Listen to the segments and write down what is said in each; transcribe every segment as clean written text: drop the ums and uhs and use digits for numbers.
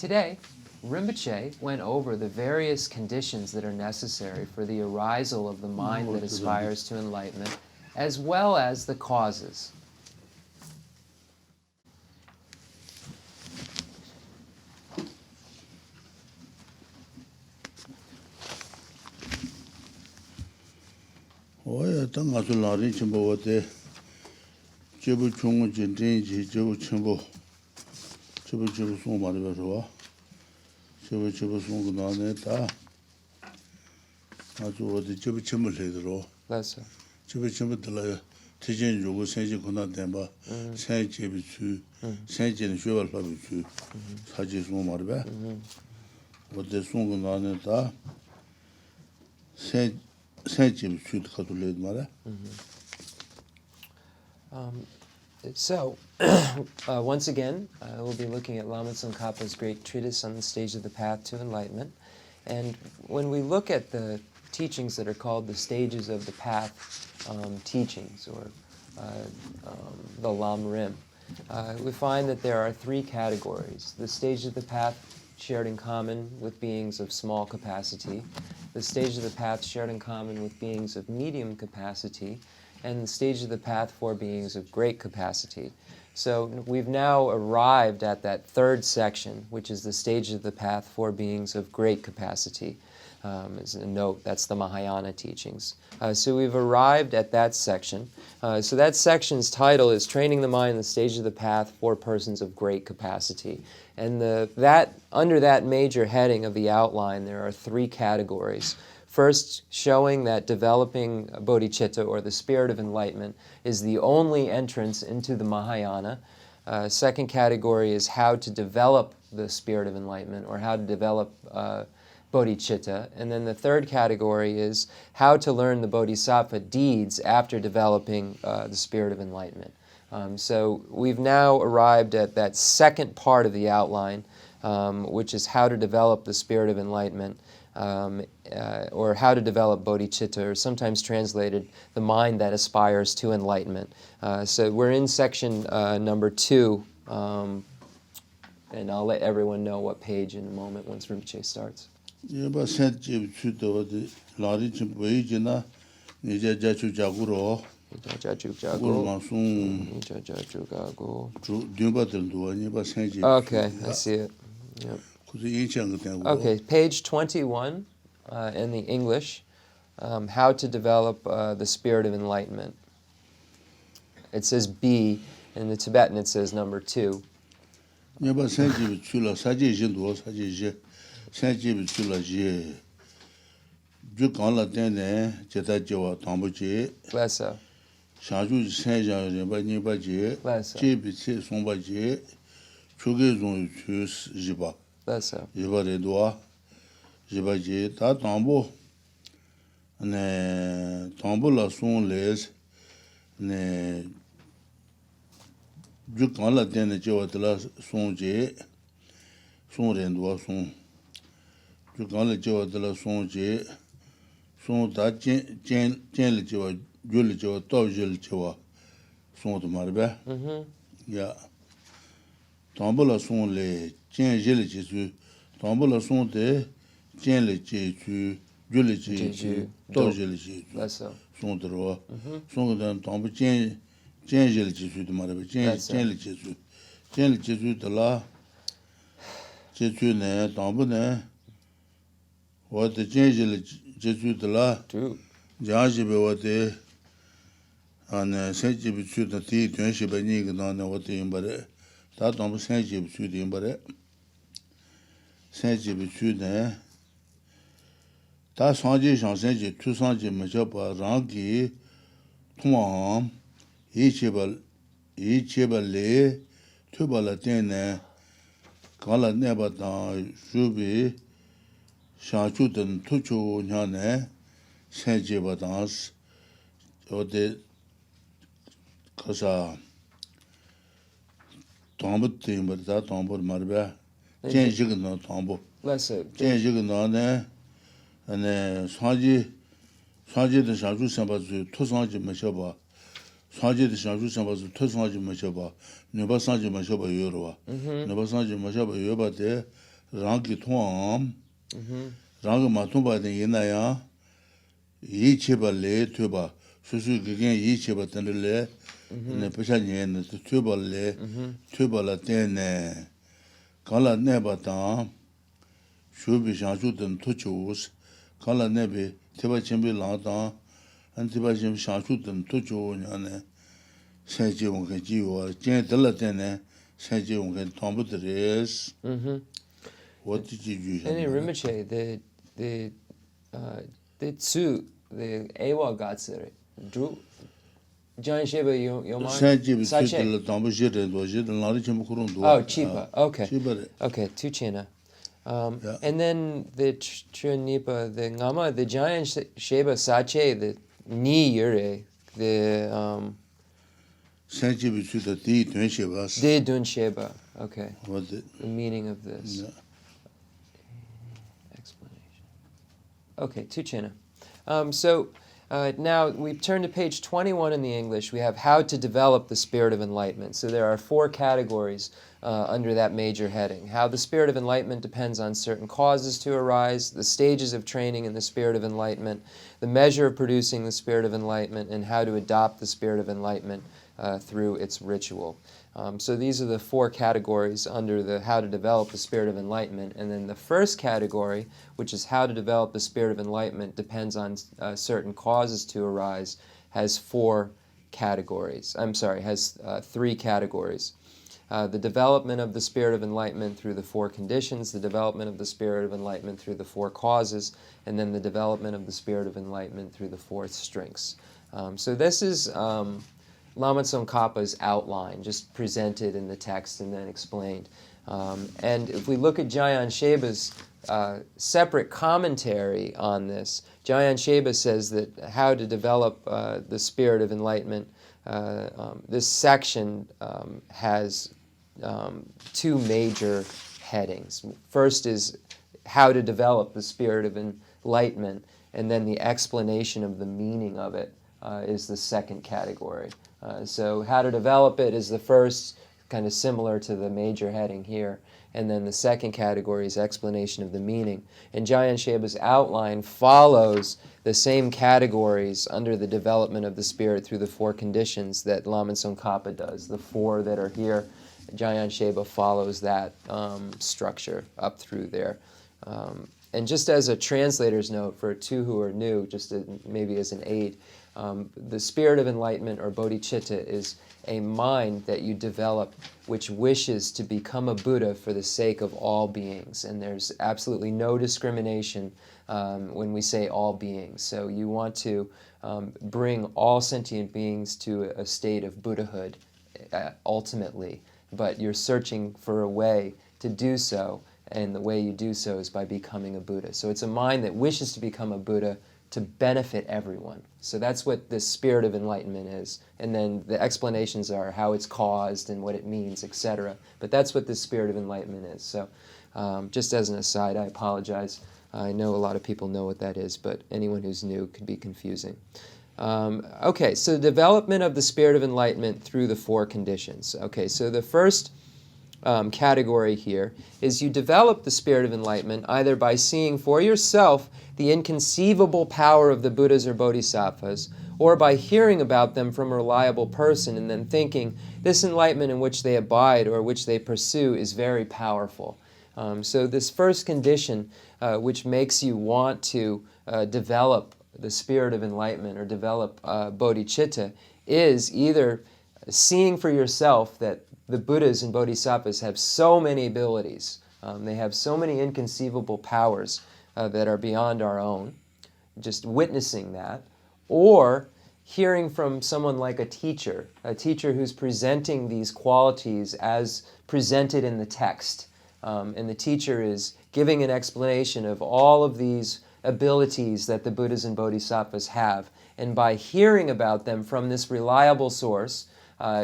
Today, Rinpoche went over the various conditions that are necessary for the arisal of the mind that aspires to enlightenment, as well as the causes. So, once again, we'll be looking at Lama Tsongkhapa's great treatise on the stage of the path to enlightenment. And when we look at the teachings that are called the stages of the path teachings, or the Lamrim, we find that there are three categories. The stage of the path shared in common with beings of small capacity, the stage of the path shared in common with beings of medium capacity, and the stage of the path for beings of great capacity. So we've now arrived at that third section, which is the stage of the path for beings of great capacity. As a note, that's the Mahayana teachings. So we've arrived at that section. So that section's title is Training the Mind in the Stage of the Path for Persons of Great Capacity. And under that major heading of the outline, there are three categories. First, showing that developing bodhicitta, or the spirit of enlightenment, is the only entrance into the Mahayana. Second category is how to develop the spirit of enlightenment, or how to develop bodhicitta. And then the third category is how to learn the bodhisattva deeds after developing the spirit of enlightenment. So we've now arrived at that second part of the outline, which is how to develop the spirit of enlightenment. Or how to develop bodhicitta, or sometimes translated, the mind that aspires to enlightenment. So we're in section number 2, and I'll let everyone know what page in a moment once Rinpoche starts. Okay, I see it. Yep. Okay, page 21 in the English, how to develop the spirit of enlightenment. It says B, in the Tibetan it says number 2. Bless her. Bless her. Yeah. Tambula son le chen jele jesu tambula son de chen le jesu jule jesu do jele jesu son dro son de tambu chen jele jesu de marabe chen le jesu de la jesu ne tambu ne wa de chen jele jesu de la jaji be wa de an senji bi chu de ti tuen shi be ni ge na ne wa de imbare 다 너무 생지 비추디 임바래 생지 비추네 다 상지 상생지 투상지 맞아봐 랑기 통함 이체벌레 투발라테네 갈라 네바다 주비 샤추든 투초냐네 생지바다스 어디 가서 tambu timba da tambu marba chen jig no tambu chen jig no ne ane sanji de shaju samba zu to sanji ma shaba sanji de shaju samba zu to sanji ma shaba ne ba sanji ma shaba yoro wa ne ba sanji ma shaba yoba de rangi tuam rangi matumba de yenaya yi cheba le tuba susu gegen yi cheba tendele ne pesha nyen tuba le tuba la tene kala neba ta shubi shanshu den tuchus kala nebe teba chembi la ta an teba chembi shanshu den tuchu nyane senji wonge jiwa jen dela tene senji wonge tombu deres what did you use? And in Rinpoche, the tsu, the Ewa Gatsure, Drew, Giant Sheba Yoman, Sache. Oh, Chipa, okay. Okay, Tuchina. And then the Trinipa, the Ngama, the Giant Sheba Sache, the Ni Yure, the. Di Dun Sheba, okay. The meaning of this. Yeah. Okay, Tuchina. So now we turn to page 21 in the English. We have how to develop the spirit of enlightenment. So there are 4 categories under that major heading. How the spirit of enlightenment depends on certain causes to arise, the stages of training in the spirit of enlightenment, the measure of producing the spirit of enlightenment, and how to adopt the spirit of enlightenment through its ritual. So these are the 4 categories under the how to develop the spirit of enlightenment. And then the first category, which is how to develop the spirit of enlightenment, depends on certain causes to arise, has 4 categories. Has 3 categories. The development of the spirit of enlightenment through the 4 conditions, the development of the spirit of enlightenment through the 4 causes, and then the development of the spirit of enlightenment through the 4 strengths. So this is Lama Tsongkhapa's outline, just presented in the text and then explained. And if we look at Jayan Sheba's separate commentary on this, Jayan Sheba says that how to develop the spirit of enlightenment, this section has 2 major headings. First is how to develop the spirit of enlightenment, and then the explanation of the meaning of it is the second category. So how to develop it is the first, kind of similar to the major heading here. And then the second category is explanation of the meaning. And Jayan Sheba's outline follows the same categories under the development of the spirit through the 4 conditions that Lama Tsongkhapa does. The 4 that are here, Jayan Sheba follows that structure up through there. And just as a translator's note for 2 who are new, just maybe as an aid, the spirit of enlightenment or bodhicitta is a mind that you develop which wishes to become a Buddha for the sake of all beings. And there's absolutely no discrimination when we say all beings. So you want to bring all sentient beings to a state of Buddhahood ultimately, but you're searching for a way to do so, and the way you do so is by becoming a Buddha. So it's a mind that wishes to become a Buddha to benefit everyone. So that's what this spirit of enlightenment is. And then the explanations are how it's caused and what it means, etc. But that's what this spirit of enlightenment is. So just as an aside, I apologize. I know a lot of people know what that is, but anyone who's new could be confusing. Okay, so the development of the spirit of enlightenment through the 4 conditions. Okay, so the first category here is you develop the spirit of enlightenment either by seeing for yourself the inconceivable power of the Buddhas or Bodhisattvas, or by hearing about them from a reliable person and then thinking, this enlightenment in which they abide or which they pursue is very powerful. So this first condition, which makes you want to develop the spirit of enlightenment or develop bodhicitta, is either seeing for yourself that the Buddhas and Bodhisattvas have so many abilities, they have so many inconceivable powers that are beyond our own, just witnessing that, or hearing from someone like a teacher who's presenting these qualities as presented in the text. And the teacher is giving an explanation of all of these abilities that the Buddhas and Bodhisattvas have. And by hearing about them from this reliable source,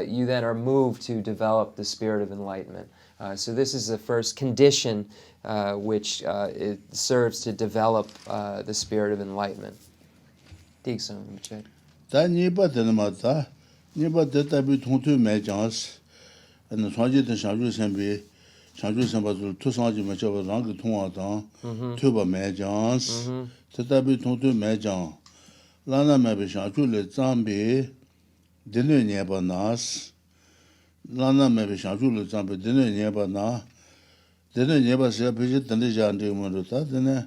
you then are moved to develop the spirit of enlightenment. So this is the first condition which it serves to develop the spirit of enlightenment. Da nipa tena mata, nipa teta bi tongtu me jans, and the Swaji the Shaju Sembi, Chanju Sambazu, Tusanji Machava Rangi Tonga, Tuba Majans, Tatabi Tontu Majan, Lana Mabi Chanju Le Zambi, Dinu Nyeba Nas, Lana Mabi Chanju Le Zambi, Dinu Nyeba Na, Dinu Nyeba Sia Piji Tandijan de Muruta, Dene,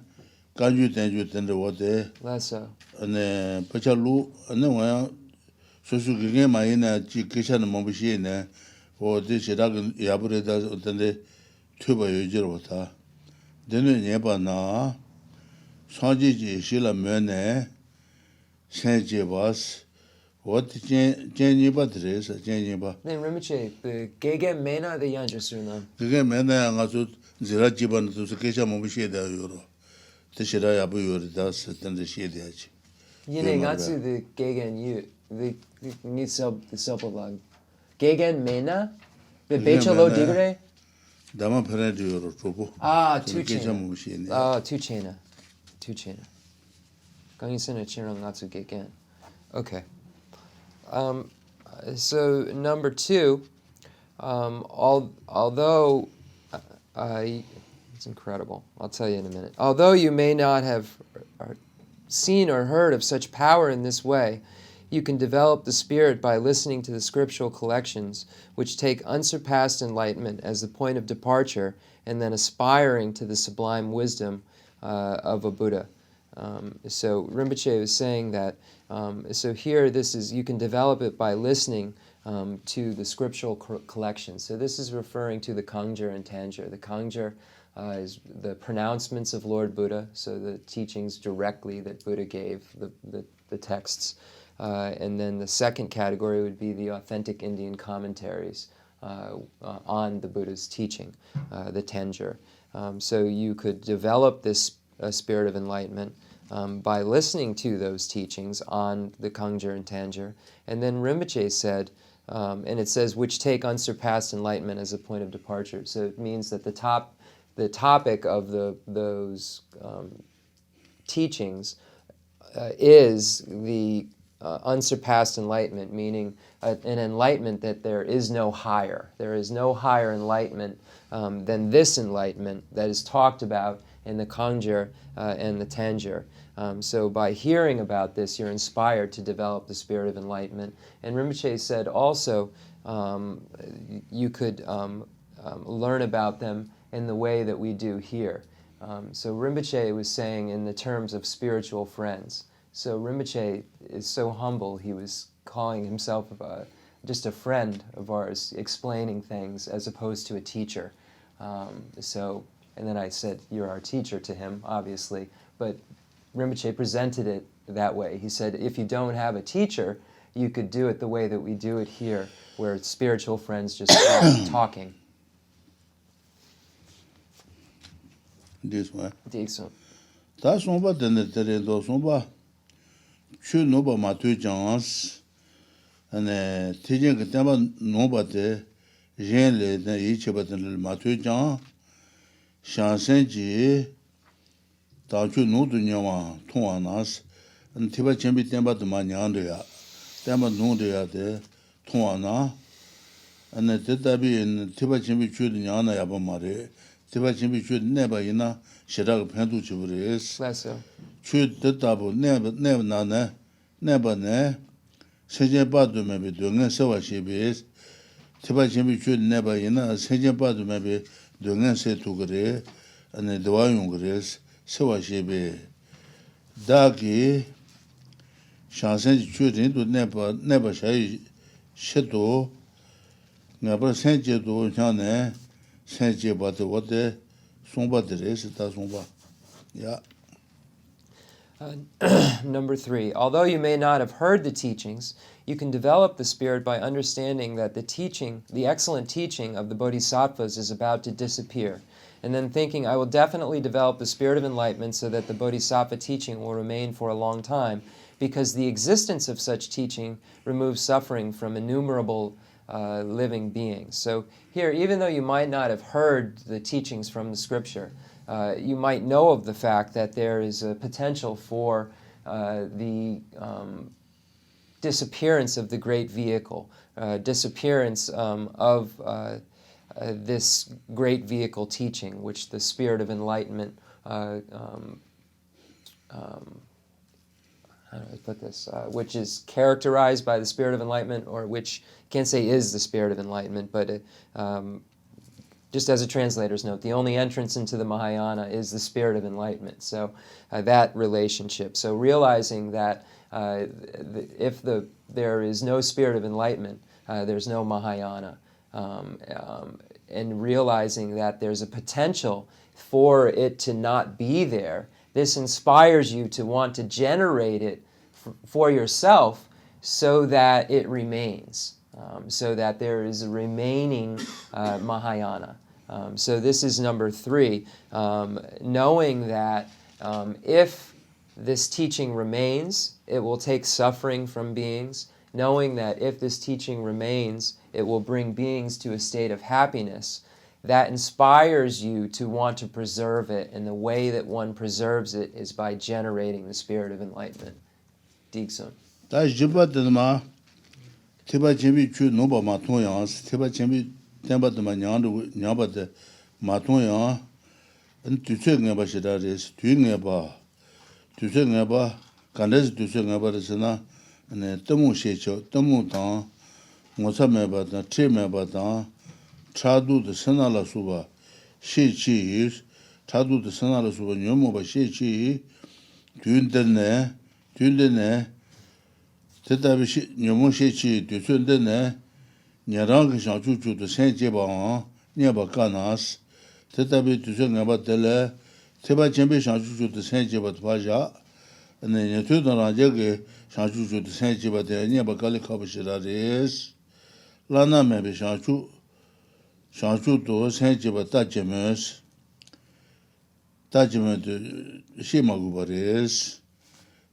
Kanju Tenju Tende Wate, Lessa. and Pachalu, and then when Susu Maina, Kishan Mobishi, or this Shiragan Yabureda, Tende. Tuba Yujirwata, Dinu Nyeba Na, Sanji Shila Mene, Senji was, what Jenny Badres, Jenny Ba. Then Rinpoche, the Gege Mena the Yanjasuna. The Mena Angasut, Zirajiban to Sakesha Mobisheda Euro. The Shira Yabu Yuridas, and the Shediach. Yine Gatsu the Gegen you, the Nitsopalag. Gegen Mena? The Bechalo Digre? Dama Peredio Tropo. Ah, two Chena. Ah, two Chena. Two Chena. Gangisena Chinrang Natsu Gegen. Okay. So number 2, although it's incredible. I'll tell you in a minute. Although you may not have seen or heard of such power in this way, you can develop the spirit by listening to the scriptural collections, which take unsurpassed enlightenment as the point of departure, and then aspiring to the sublime wisdom of a Buddha. So Rinpoche was saying that, so here this is, you can develop it by listening to the scriptural collections. So this is referring to the Kangjur and Tanjur. The Kangjur is the pronouncements of Lord Buddha, so the teachings directly that Buddha gave, the texts. And then the second category would be the authentic Indian commentaries on the Buddha's teaching, the Tanjur. So you could develop this spirit of enlightenment by listening to those teachings on the Kangjur and Tanjur. And then Rinpoche said, and it says, which take unsurpassed enlightenment as a point of departure. So it means that the topic of those teachings is the unsurpassed enlightenment, meaning an enlightenment that there is no higher. There is no higher enlightenment than this enlightenment that is talked about in the Kangjur and the Tanjur. So by hearing about this, you're inspired to develop the spirit of enlightenment. And Rinpoche said also you could learn about them in the way that we do here. So Rinpoche was saying in the terms of spiritual friends. So Rinpoche is so humble, he was calling himself just a friend of ours, explaining things as opposed to a teacher. And then I said, you're our teacher to him, obviously, but Rinpoche presented it that way. He said, if you don't have a teacher, you could do it the way that we do it here, where it's spiritual friends just talking. This way. Dixon. That's somebody then the somebody. Chu noba matu jans, and teaching the tema nobody, Jean le, then each of the matu jan, Shansenji, Tachu no to Nyama, Tuanas, and Tiba Chembi Temba to Manyandia, Temba no de Tuana, and the Tetabi in Tiba Chembi Chud Nyana Yabamare, Tiba Chembi Chud never in a Shirag Pentu Chibris. Chud the tabu never nana, never ne, Sajan Badu maybe doing a Sawa Shibis, Tiba Chembi Chud never in a Sajan Badu maybe doing a say to Gre, and the Dwayung Gres, Sawa Shibi. Dagi Shansen Chud into never shy Sheto, never sent you to Chane, sent you but what the Somba the race, Tasumba. Yeah. Number 3, although you may not have heard the teachings, you can develop the spirit by understanding that the excellent teaching of the bodhisattvas is about to disappear, and then thinking, I will definitely develop the spirit of enlightenment so that the bodhisattva teaching will remain for a long time, because the existence of such teaching removes suffering from innumerable living beings. So here, even though you might not have heard the teachings from the scripture, you might know of the fact that there is a potential for the disappearance of the great vehicle, disappearance of this great vehicle teaching, which the Spirit of Enlightenment, how do I put this, which is characterized by the Spirit of Enlightenment, or which, can't say is the Spirit of Enlightenment, but just as a translator's note, the only entrance into the Mahayana is the Spirit of Enlightenment. So that relationship. So realizing that if there is no Spirit of Enlightenment, there's no Mahayana. And realizing that there's a potential for it to not be there, this inspires you to want to generate it for yourself so that it remains, so that there is a remaining Mahayana. So this is number 3, knowing that if this teaching remains, it will take suffering from beings, knowing that if this teaching remains, it will bring beings to a state of happiness. That inspires you to want to preserve it, and the way that one preserves it is by generating the Spirit of Enlightenment. Digsun. 다 지바드마 티바 제비 추 노바 마토야 티바 제비 템바드마 냐바데 마토야 은 뒤체게 바시다레스 뒤게 봐 뒤체게 봐 간데스 뒤체게 바르스나 네 떠무 셰초 떠무다 모사메 바다 체메 바다 차두드 선알라 수바 시치 차두드 선알라 수바 녀모바 시치 듄데네 대답이 녀모 시치 뒤순데네 냐랑 샤주주도 생제바 냐바 까나스 대답이 뒤순가 바텔레 테바 쳔베 샤주주도 생제바 바자 네 녀투도나 제게 샤주주도 생제바 데 냐바 깔리 카바시라레스 라나메베 샤주도 생제바 따제메스 따제메도 시마구바레스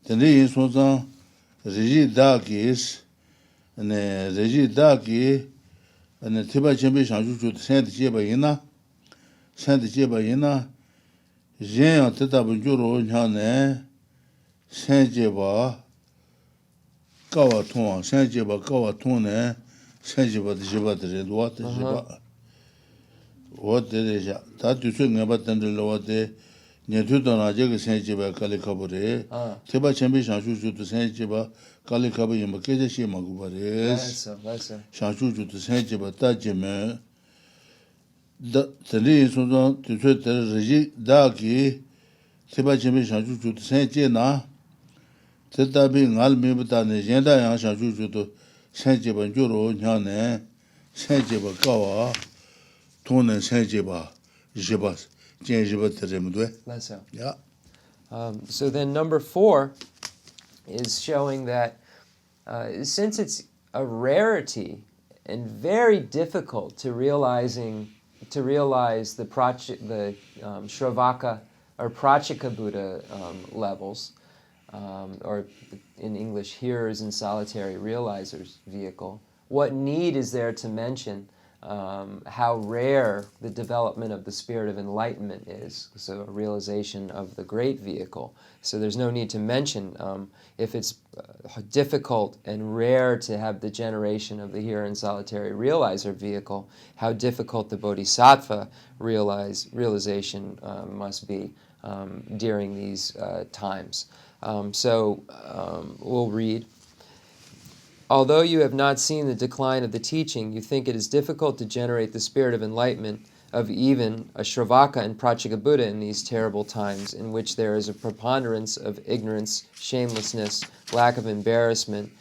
근데 이 소자 resides 네 resides 네 티베탄 쳔비 샤주주 센트제바이나 제야 뜻다분주로 냐네 센제바 까와통 센제바 까와통네 센제바 지바드레 도와트지바 오데레자 다두스 녜바탄들로와데 녀투도나 제게 센제바 칼리카보레 티베탄 쳔비 샤주주도 센제바 칼리카보 임바 케제시 마구바레스 샤주주도 센제바 따제메 tani sunzang tutsui tar raji daki tiba chimbi shanshu chudu senje na tetabi ngal mibata ne yenda yang shanshu chudu senje ba njuro nyane senje ba kawa tonen senje ba jiba jen jiba teremdwe. Yeah. So then number 4 is showing that since it's a rarity and very difficult to realize the Shravaka or Prachika Buddha levels, or in English, hearers and solitary realizers vehicle, what need is there to mention how rare the development of the Spirit of Enlightenment is, so a realization of the great vehicle. So there's no need to mention if it's difficult and rare to have the generation of the hearer and solitary realizer vehicle, how difficult the Bodhisattva realization must be during these times. We'll read. Although you have not seen the decline of the teaching, you think it is difficult to generate the Spirit of Enlightenment of even a Shravaka and Prachika Buddha in these terrible times, in which there is a preponderance of ignorance, shamelessness, lack of embarrassment,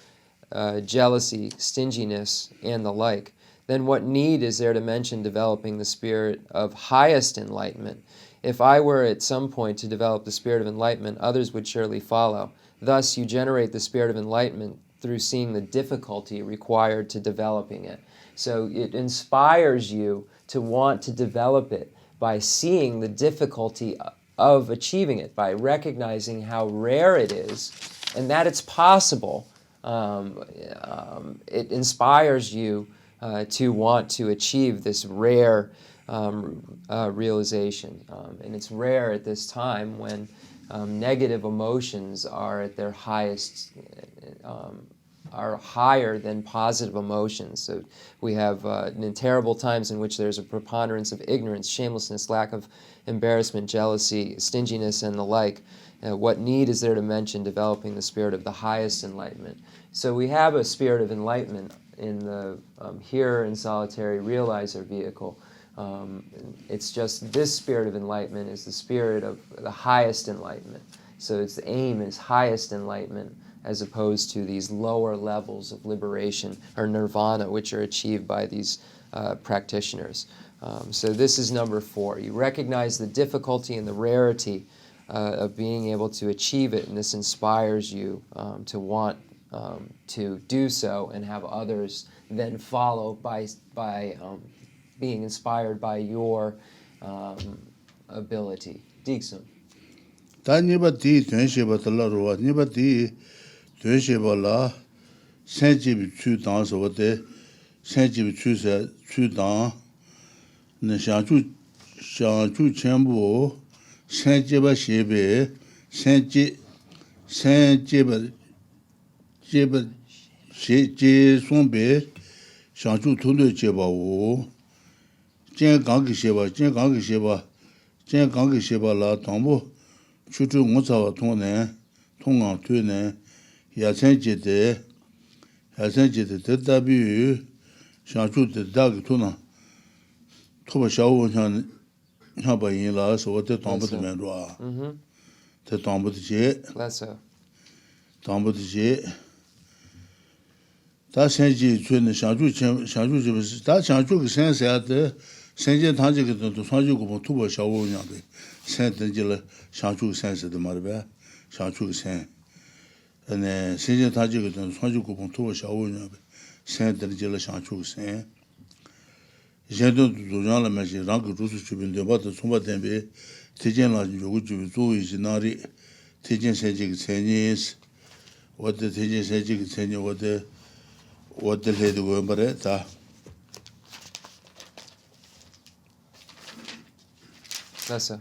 jealousy, stinginess, and the like. Then what need is there to mention developing the Spirit of highest enlightenment? If I were at some point to develop the Spirit of Enlightenment, others would surely follow. Thus you generate the Spirit of Enlightenment through seeing the difficulty required to developing it. So it inspires you to want to develop it by seeing the difficulty of achieving it, by recognizing how rare it is and that it's possible. It inspires you to want to achieve this rare realization. And it's rare at this time when negative emotions are at their highest are higher than positive emotions. So we have in terrible times in which there's a preponderance of ignorance, shamelessness, lack of embarrassment, jealousy, stinginess, and the like. What need is there to mention developing the spirit of the highest enlightenment? So we have a spirit of enlightenment in the hearer and solitary realizer vehicle. It's just this spirit of enlightenment is the spirit of the highest enlightenment. So its aim is highest enlightenment as opposed to these lower levels of liberation or nirvana, which are achieved by these practitioners. So this is number 4. You recognize the difficulty and the rarity of being able to achieve it, and this inspires you to want to do so and have others then follow by being inspired by your ability. Diksum. 다 니바디 된시바 달라로와 니바디 된시바라 생집이 추당서 어때 생집이 추세 추당 네 샤주 첸보 생집바 시베 생집바 제 손베 샤주 돈도 제바오 젠강기 시바 젠강기 시바라 동보 추주 못사와 통네 통강 퇴네 야생제대 대답이 샤주대 다기 토나 토바 샤오원 샤바인라서 어때 동부도 면로아 대 동부도지 Lesso. 동부도지 다 생지 주는 샤주지 다 샤주가 생사야데 생제 단지도 상주고 뭐 투바 샤오원양데 생든지를 샤주 생스도 말베 샤주 생 네 생제 단지도 상주고 뭐 투바 샤오원양데 생든지를 샤주 생 제도 도장을 마시 랑그 루스 주변데 바도 소바된베 대전라 요구 주 조이지 나리 대전 세직 세니스 어때 대전 세직 세니 어때 해도 말에 다 Lesso.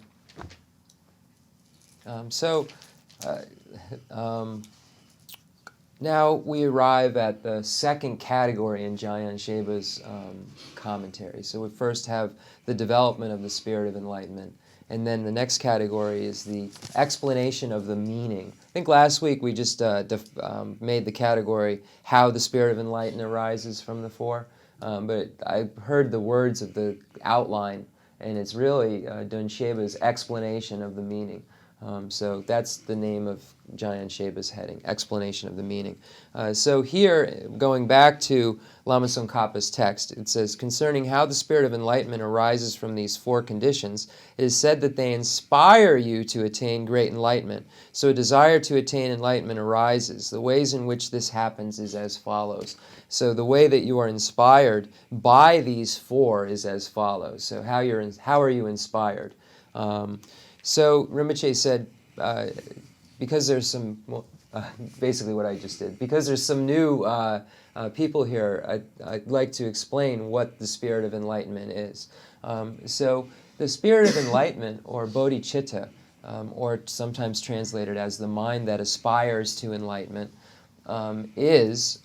Now we arrive at the second category in Jayan Sheba's commentary. So we first have the development of the spirit of enlightenment, and then the next category is the explanation of the meaning. I think last week we just made the category how the spirit of enlightenment arises from the 4, but I heard the words of the outline, and it's really Dun Sheba's explanation of the meaning. So that's the name of Jayan Sheba's heading, explanation of the meaning. So here, going back to Lama Tsongkhapa's text, it says, concerning how the spirit of enlightenment arises from these 4 conditions, it is said that they inspire you to attain great enlightenment. So a desire to attain enlightenment arises. The ways in which this happens is as follows. So the way that you are inspired by these 4 is as follows. So how are you inspired? So Rinpoche said, because there's some, basically what I just did, because there's some new people here, I'd like to explain what the spirit of enlightenment is. So the spirit of enlightenment, or bodhicitta, or sometimes translated as the mind that aspires to enlightenment, is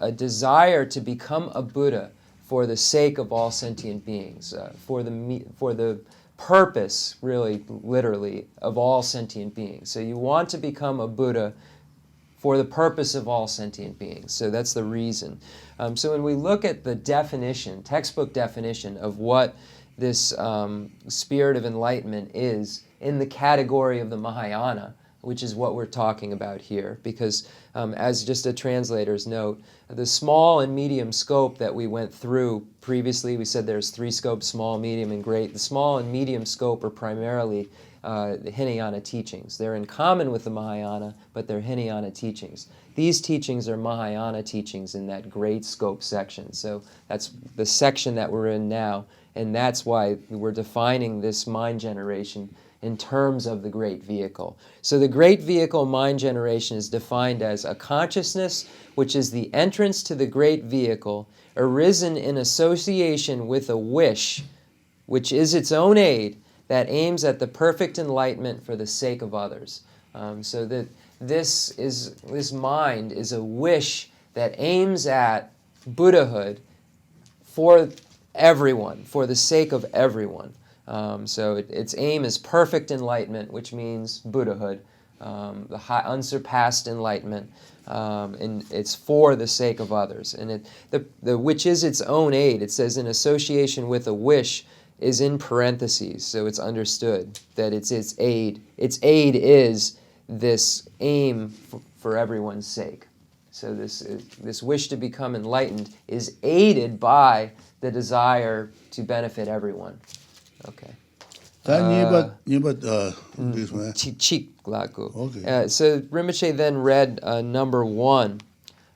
a desire to become a Buddha for the sake of all sentient beings, for the purpose, really, literally, of all sentient beings. So you want to become a Buddha for the purpose of all sentient beings. So that's the reason. So when we look at the definition, textbook definition of what this spirit of enlightenment is in the category of the Mahayana, which is what we're talking about here, because as just a translator's note, the small and medium scope that we went through previously, we said there's 3 scopes, small, medium, and great. The small and medium scope are primarily the Hinayana teachings. They're in common with the Mahayana, but they're Hinayana teachings. These teachings are Mahayana teachings in that great scope section. So that's the section that we're in now, and that's why we're defining this mind generation in terms of the great vehicle. So the great vehicle mind generation is defined as a consciousness which is the entrance to the great vehicle, arisen in association with a wish, which is its own aid, that aims at the perfect enlightenment for the sake of others. So that this mind is a wish that aims at Buddhahood for everyone, for the sake of everyone. So its aim is perfect enlightenment, which means Buddhahood, the high, unsurpassed enlightenment, and it's for the sake of others. And which is its own aid. It says in association with a wish is in parentheses, so it's understood that it's its aid. Its aid is this aim for everyone's sake. So this wish to become enlightened is aided by the desire to benefit everyone. Okay. So Rinpoche then read number 1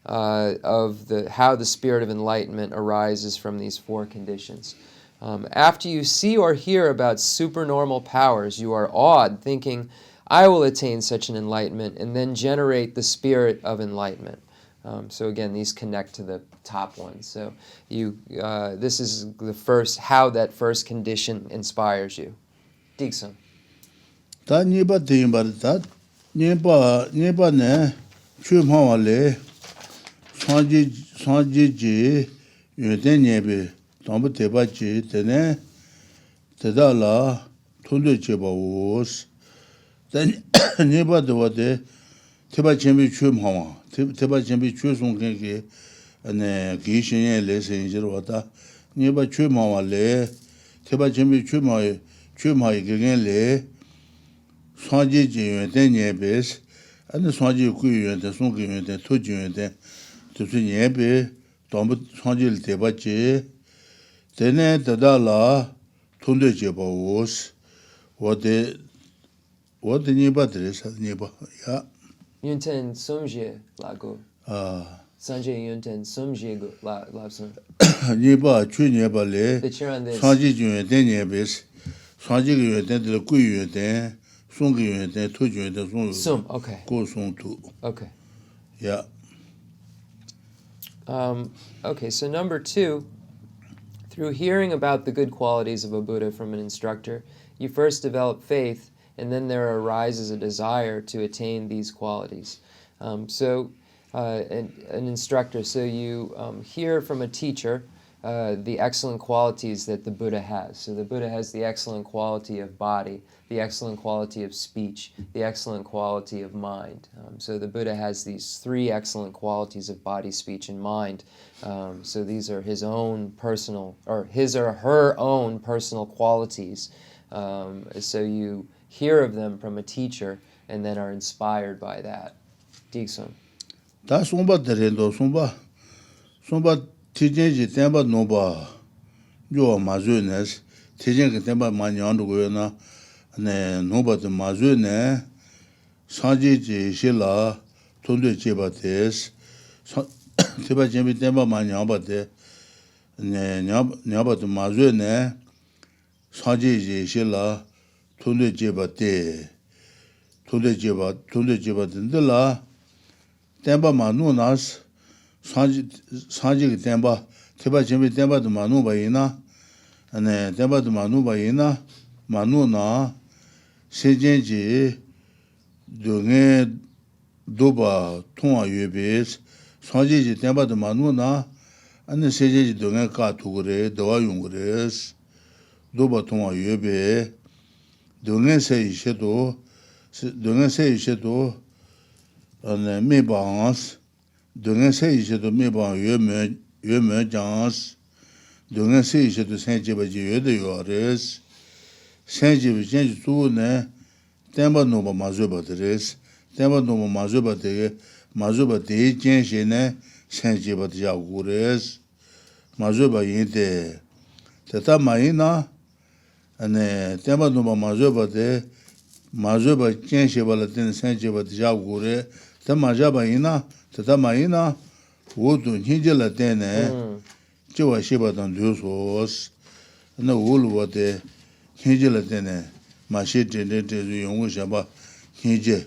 of how the spirit of enlightenment arises from these 4 conditions. After you see or hear about supernormal powers, you are awed, thinking, I will attain such an enlightenment, and then generate the spirit of enlightenment. So again, these connect to the top one. So this is the first, how that first condition inspires you. Diksum. Ta nipa tiyimbar ta nipa ne chu mawa le sanji ji yunten nyebe tambu teba ji tene teda la tundu cheba wos nipa dewa de teba chenbi chu mawa teba chenbi chu songken ki Geshe shenye le senjir wata nipa chu mawa le teba chenbi chu mawa gegen le sanji ji yunten nyebes sanji ku yunten songki yunten tuji yunten tuji nyebe tambu sanji le teba ji tene teda la tundu cheba wos wade nipa dresa nipa ya Yunten sumje lago. Sanjay Yunten sumje labsan. Nipa chu nipa le The chair on this. sanji ji yunten nyebes sanji ki yunten de ku yunten songki yunten tuji yunten Sum, okay. Go song tu. Okay. Yeah. Okay, so number 2, through hearing about the good qualities of a Buddha from an instructor, you first develop faith, and then there arises a desire to attain these qualities. An instructor, so you hear from a teacher the excellent qualities that the Buddha has. So the Buddha has the excellent quality of body, the excellent quality of speech, the excellent quality of mind. So the Buddha has these 3 excellent qualities of body, speech, and mind. So these are his own personal, or his or her own personal qualities. So you hear of them from a teacher and then are inspired by that. Diksum. Da somba derendo somba tijenji temba noba yo mazunes tijenji temba manyandu goyona ne noba de mazune sanji ji shila tundu cheba des tiba jembi temba manyamba de ne nyaba de mazune sanji ji shila tundu cheba de tundu cheba de temba manu nas sanji ki temba tiba chimbi temba de manu bayina temba de manu bayina manu na sejen ji dunge doba tonga yubes sanji ji temba de manu na sejen ji dunge ka tugure dawa yungures doba tonga yube dunge se ishedo me bans dunge se ishedo me ban yeme jans dunge se ishedo senje ba ji yede yores senje bi jenju tu ne temba no ba mazuba deres temba no ba mazuba de jenje ne senje ba ja gures mazuba yinde tata maina temba no ba mazuba de mazuba jenje ba la den senje ba ja gure tama ina wodu hinjela tene jiwa shiba dan dusos na wulu de hinjela tene ma shi de yongu shaba hinje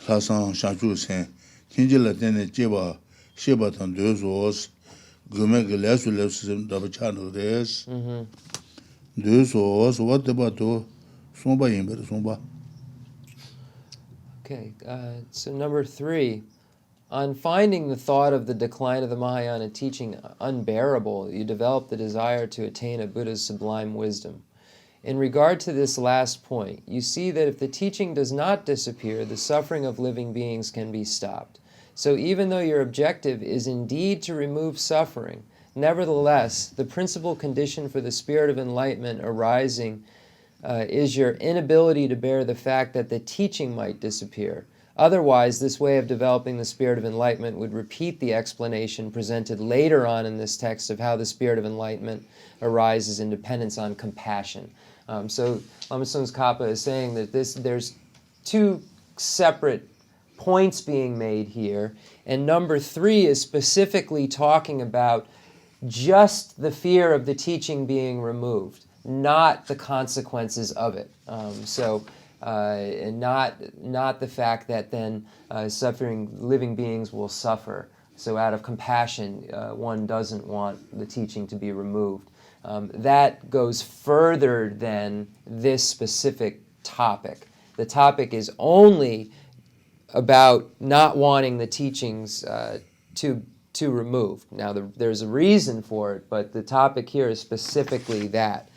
hasan shaju sen hinjela tene jiwa shiba dan dusos gume gelesu da bachano res dusos what about somba yimber somba. Okay, so number 3, On finding the thought of the decline of the Mahayana teaching unbearable, you develop the desire to attain a Buddha's sublime wisdom. In regard to this last point, you see that if the teaching does not disappear, the suffering of living beings can be stopped. So even though your objective is indeed to remove suffering, nevertheless, the principal condition for the spirit of enlightenment arising is your inability to bear the fact that the teaching might disappear. Otherwise, this way of developing the spirit of enlightenment would repeat the explanation presented later on in this text of how the spirit of enlightenment arises in dependence on compassion. So Lama Tsongkhapa is saying that there's two separate points being made here, and number 3 is specifically talking about just the fear of the teaching being removed, not the consequences of it. And not the fact that then suffering living beings will suffer. So out of compassion, one doesn't want the teaching to be removed. That goes further than this specific topic. The topic is only about not wanting the teachings to removed. Now, there's a reason for it, but the topic here is specifically that.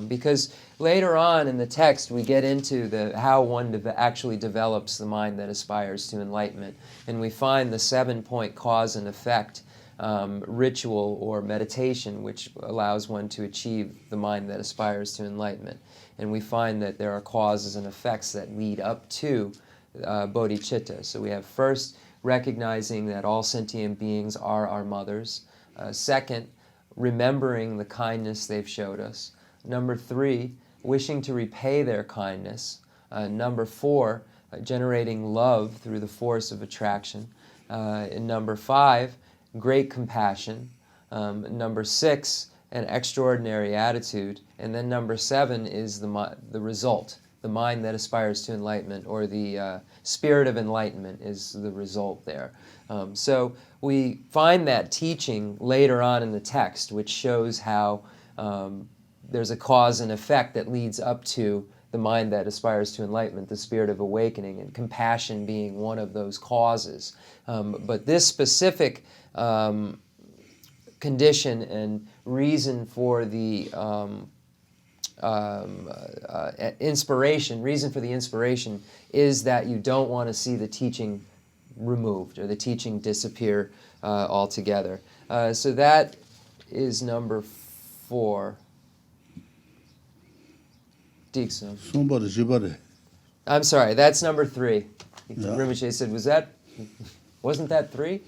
Because later on in the text, we get into how one actually develops the mind that aspires to enlightenment. And we find the 7-point cause and effect ritual or meditation, which allows one to achieve the mind that aspires to enlightenment. And we find that there are causes and effects that lead up to bodhicitta. So we have first, recognizing that all sentient beings are our mothers. Second, remembering the kindness they've showed us. Number 3, wishing to repay their kindness. Number 4, generating love through the force of attraction. And number 5, great compassion. Number 6, an extraordinary attitude. And then number 7 is the result. The mind that aspires to enlightenment, or the spirit of enlightenment, is the result there. So we find that teaching later on in the text, which shows how there's a cause and effect that leads up to the mind that aspires to enlightenment, the spirit of awakening, and compassion being one of those causes. But this specific condition and reason for the inspiration is that you don't want to see the teaching removed or the teaching disappear altogether. So that is number 4. I'm sorry, that's number 3. Rinpoche said, wasn't that 3?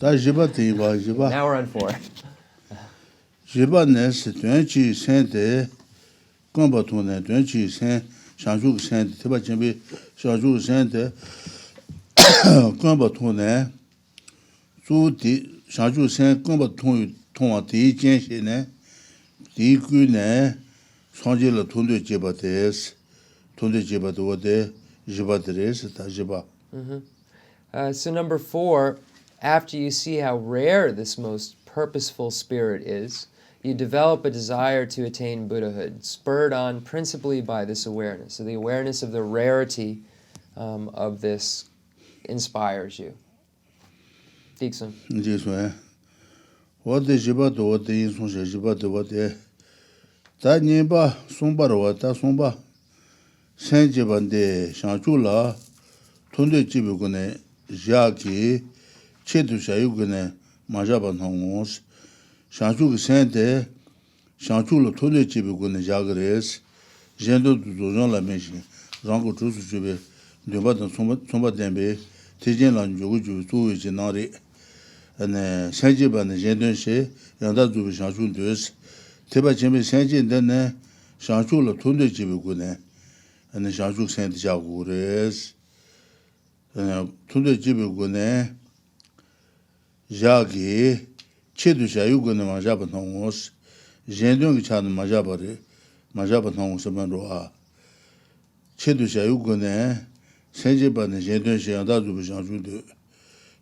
Now we're on 4. Jibanes, Duanchi Sente, Gombatune, Duanchi Sen, Shanjuk Sente, Tibachimbi, Shanjuk Sente, Gombatune, Zudi, Shanjuk Sen, Gombatun, Tonga, Di Jenshine, Di Gune, Sanjila Tundu Jibates, Tundu Jibatuade, Jibatres, Tajiba. So number 4, after you see how rare this most purposeful spirit is, you develop a desire to attain Buddhahood, spurred on principally by this awareness. So the awareness of the rarity of this inspires you. Dixon. What is Jibatu, what the Insun Jibatu, what the Taniba, Sumbarwata, Sumba, Saint Jibande, Shanchula, Tunde Jibugune, Jaki, Chetu Shayugune, Majaban Hongos, Shanchuk Sente, Shanchula Tunde Jibugune Jagres, Jendo Duzon la Mission, Rango Trusu Jibe, Dubatan Sumba Dembe, Tijin Lan Jugu, Tu Jinari, and Sanjiban Jendon She, Yanda Zubi Shanchun Dus, Tiba Jimmy Sanjin, then Shanchula Tunde Jibugune, and the Shanchuk Sente Jagures, Tunde Jibugune, Jagi, Chedu Shayugune Majaban Hongos, Jendon Chan Majabari, Majaban Hongos Manroa, Chedu Shayugune, Sanjiban Jendon She, Yanda Zubi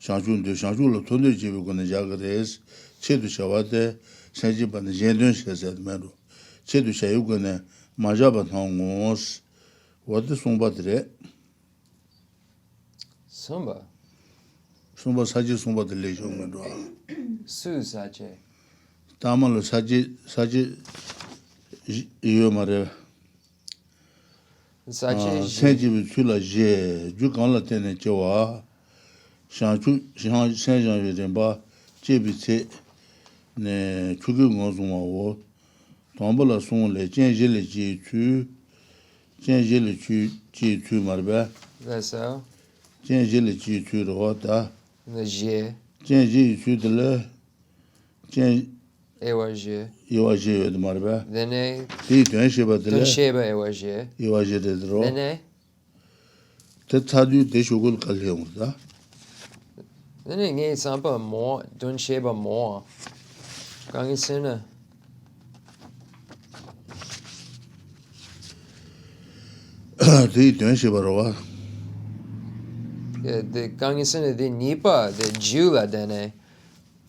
Shanchun de Shanchula Tunde Jibugune Jagres, Chedu Shawate, Sanjiban Jendon She said Mero, Chedu Shayugune, Majaban Hongos, what the Sumba Dre? Sumba. Sumba saji sumba de le shong do. Su sache. Tamalo saji yo mare. Sache Senji bi chula je ju kan la tene chewa. Shang Saint Jean Rinpoche jebi tse ne chugu ngozuma wo. Tombo la song le Geshe le ji tu. Geshe le ji tu marbe. That's so. Geshe le ji tu ro da. The je. Geshe tu de le. Ewa je. Ewa je de marbe. Then Di duen sheba de le. Sheba ewa je. Ewa je de ro. Then Te tadu de shugul kalhe da. Then ngay sampa more. Dun sheba more. Gangi sina. Di duen sheba ro. The gangi sina the nipa the jula dene.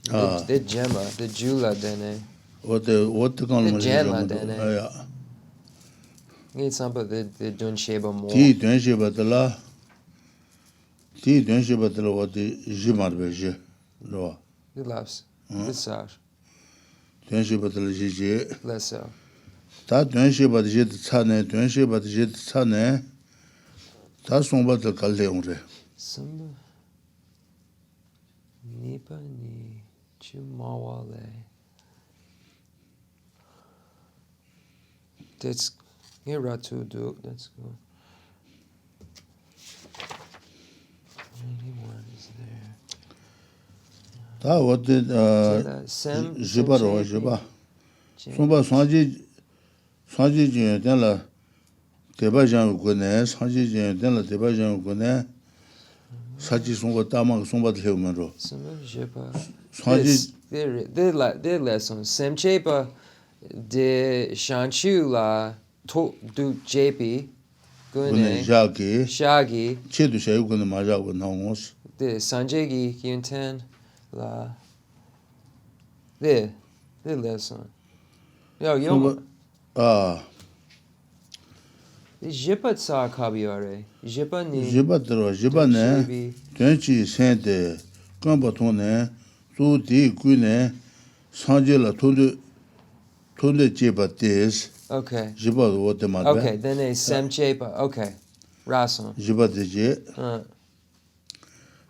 The gemma the jula dene. What the kan The ma Jenla je dene. ya. Ngay sampa the dun sheba more. Di duen sheba de la. Di duen sheba de la what the je marbe je ro. Good loves. Good sauce. Duen sheba de la je. Less so. Da duen sheba de je de cha ne, duen sheba de je de cha ne. Da songba de kalhe re. Samba nipa ni chimawale. That's here ratu do. That's good. 91 is there. Da what the Sem jiba ro jiba. Songba sanji jin den la deba jan go ne, sanji jin den la deba jan go ne. Saji songba tama songba de men ro. Samba jipa. Sanji They lesson. Sem chepa de shanchu la to do JP. gune Gune. jagi Shagi. che du shay gune ma ja go na ngos. The Sanjegi Yunten la the lesson. Yo, Ah, Jipa tsa kabiare. Jipa ni. jiba dro jiba ne. Tenchi sente kamba tone su di gune sanje la tonde jeba des Okay. jiba wo de ma Okay, then a sem chepa. Okay. Rason. jiba de je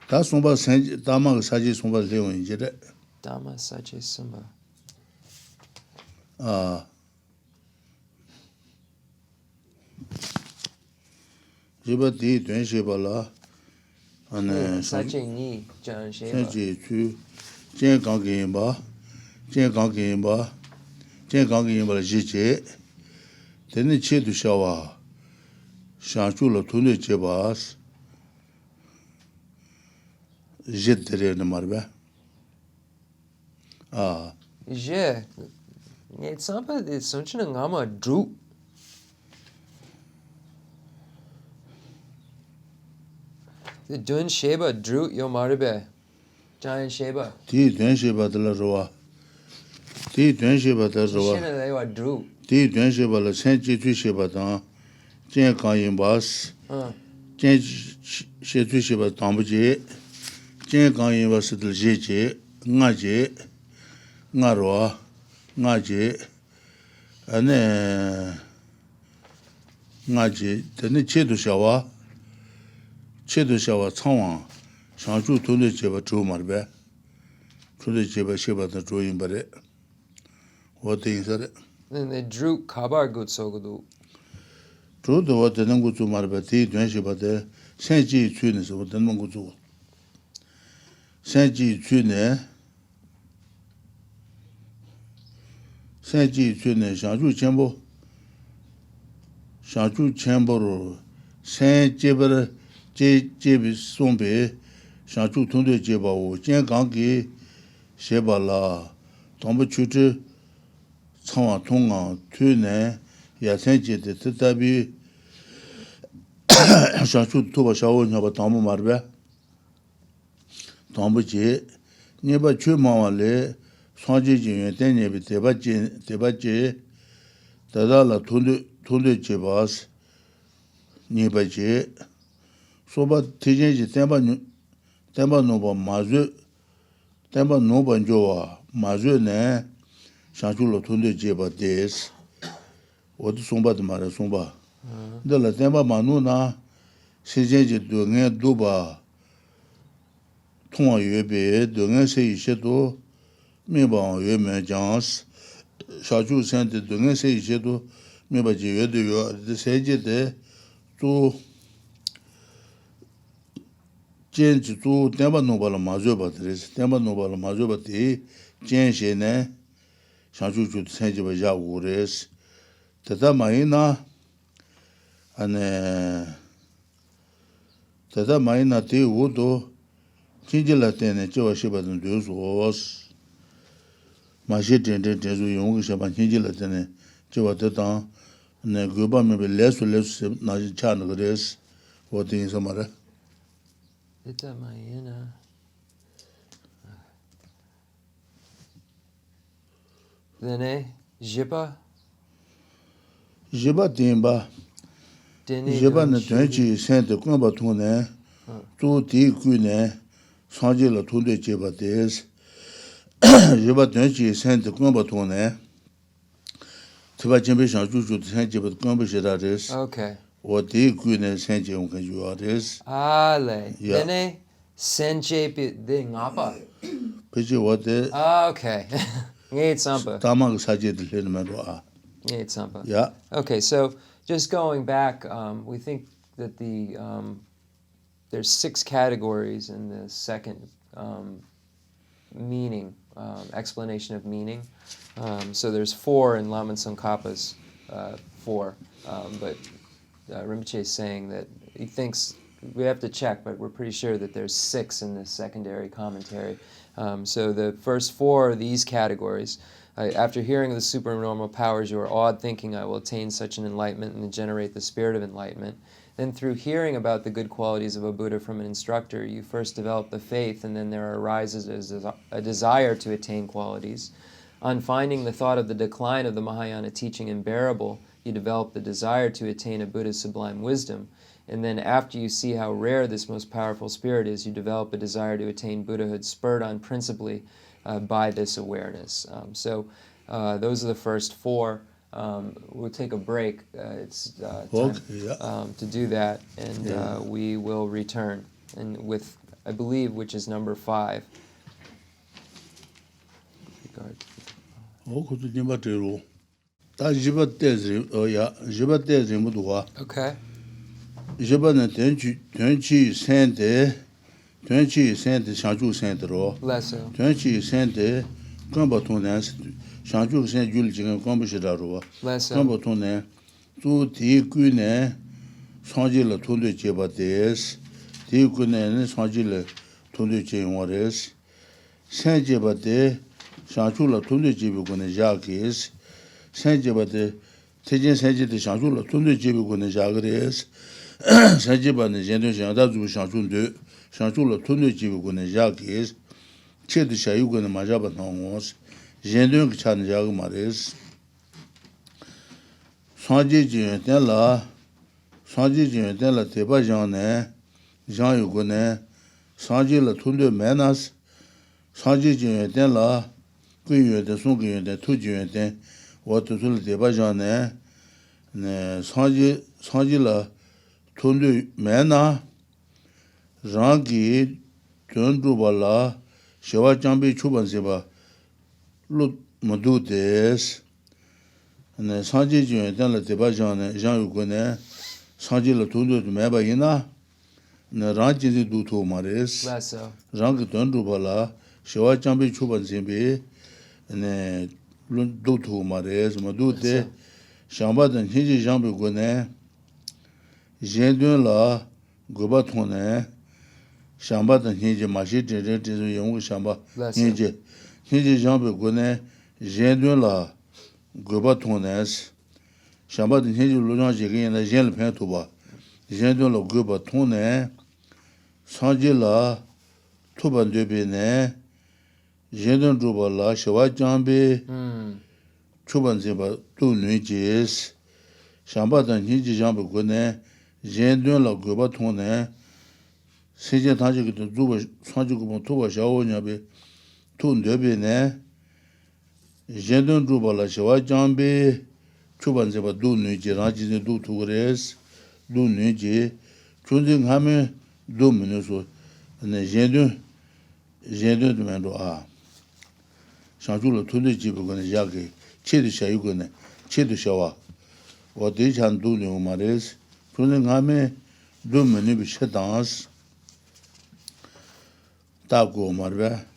ta somba sanje dama ga saji somba leon je de Dama Sache Sumba. ah jiba di duen jiba la ane Sache Ni Jan Sheba. sanje tu jen gang ge ba jen gang ge ba ji je tene che du sha wa sha chu lo tu ne je ba je tere ne marbe ah Je. It's sampa the sunchina ngama dru. The Dun Sheba Drew Yo Maribe. Giant Sheba. di duen je ba de la ro di duen je ba de ro Shina they were Drew. di duen je ba la sen ji tu je ba da jen gang yin ba jen she tu je ba dang bu je jen gang yin ba se de je nga ro nga je ane nga je de che du sha wa chang wang shang chu tu de je ba zhou mar be tu de je ba she ba da zhou yin ba de wo de yin sa de Then they drew Kabar Good Sogudu. zhou de wo de neng gu zu mar be di duen she ba de sen ji chu ne se wo de neng gu zu sen ji chu ne shang chu chenpo ro sen je ba je bi song be shang chu tong de je ba wo jian gang ge she ba la dong bu chu zhi cang wang tong gang tu ne ya sen je de te da bi shang chu tu ba sha wo nya ba dong bu mar be dong bu je nie ba chu ma wa le song ji jin yuan den ne bi de ba je da da la tong de je ba nie ba je so ba ti jin ji den ba tenpa noba mazu tenpa noba jowa mazu ne shanchu lo tunde jeba des odu somba de mara somba de la tenpa manu na sejenje do nge duba tonga yebe do nge se ishe do meba ye me jans shanchu sente do nge se ishe do meba je ye de yo de seje de to jen ji tu tenpa noba la mazu ba tres tenpa noba la mazu ba te jen she ne shanchu chu senje ba ja ures tata mai na ane tata mai na te wo do jinji la tene chewa sheba dun de os ma she den zu yong ge ba jinji la tene chewa de dan ne go ba me le su na ji cha na gres wo tin so mara Tata Mayina. Then Jiba? Jiba timba Jiba ne tenchi sente kumba tune tu di ku ne sanje la tunde jeba des Jiba tenchi sente kumba tune tiba jembe shanju ju sanje ba kumba shira des Okay. wo di ku ne sanje un kan ju des Ale. Then Senje de Ngapa. peje wo de Okay. Ngay Sampa. tamang saje de le ma do a Ngay Sampa. yeah Okay, so just going back, we think that there's 6 categories in the second meaning, explanation of meaning. So there's 4 in Lama Tsongkhapa's 4, but Rinpoche is saying that he thinks, we have to check, but we're pretty sure that there's 6 in this secondary commentary. So the first 4 are these categories. After hearing of the supernormal powers, you are awed, thinking, I will attain such an enlightenment and generate the spirit of enlightenment. Then through hearing about the good qualities of a Buddha from an instructor, you first develop the faith, and then there arises a desire to attain qualities. On finding the thought of the decline of the Mahayana teaching unbearable, you develop the desire to attain a Buddha's sublime wisdom. And then after you see how rare this most powerful spirit is, you develop a desire to attain Buddhahood, spurred on principally by this awareness. So those are the first 4. We'll take a break. It's time to do that, and we will return. And with, I believe, which is number 5. Okay. Jiba ne tenchi sente shanju sente ro Lesso. tenchi sente kamba tone shanju sente jul jigen kamba shida ro Lesso. kamba tone tu ti ku ne sanji la tunde jeba des ti ku ne sanji la tunde je wores san jeba de shanju la tunde jebe ku ne jakis san jeba de tejen sanji de shanju la tunde jebe ku ne jagres sanjiba ne jendon shangda zu shangchun de shangchun la tunde jibu gu ne jakis che de shayu gu ne majaba nangos jendon ki chan jag mares sanji jin den la teba jang ne jang yu gu ne sanji la tunde menas sanji jin den la gu yu de song gu de tu jin den wo tu la teba jang ne sanji la tundu mena rangi tundu bala shewa jambi chuban seba lu madu des ne sanji jun dan la deba jan yu ko ne sanji la tundu meba ina ne rangi ji du to mares rangi tundu bala shewa jambi chuban sebe ne lu du to mares madu de shamba dan ji jambi ko ne jendun la goba tone shamba da hinje mashi de yong shamba hinje jambe gone jendun la goba tones shamba da hinje lo jang jege na jen le pen to ba jendun la goba tone sanje la to ban de be ne jendun do ba la shawa jambe choban ze ba to nu jes shamba da hinje jambe gone jendun la goba tone sentient tantric to zuba sanjuku tuba shao nyabe tu ndebe ne jendon ruba la shawa jambe chuban zeba du nuji ranji ne du tugres du nuji chunjing hame du minuso ne jendon de mendo a shanjulo tunde jibu gone yage chedu shayu gone chedu shawa wa de chan du ne umares chunjing hame du minu bi shedans ta go marbe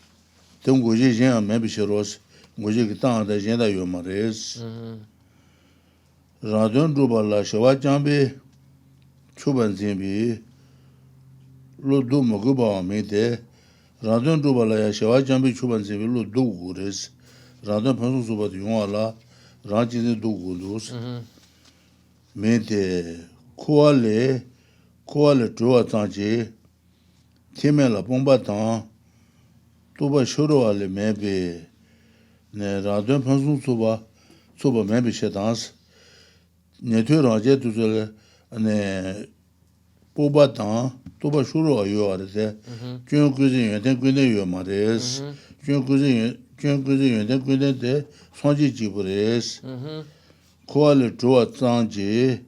동고 제전 매비셔로스 고제기 땅다 젠다 요마레스 라돈 루발라 샤와 잠베 초반진비 로도 먹어봐 메데 라돈 루발라 샤와 잠베 초반진비 로도 고레스 라돈 판수소바도 용알라 라지데 도고도스 메데 코알레 조아 땅지 테멜라 bom바당 toba shoro ale mebe ne radon pansun soba mebe shedans ne to raje tuzele ne boba tan toba shoro ayo arete kyun kuzin yeden gwene yo mares kyun kuzin yeden gwene de sanji jibures koale joa tsanji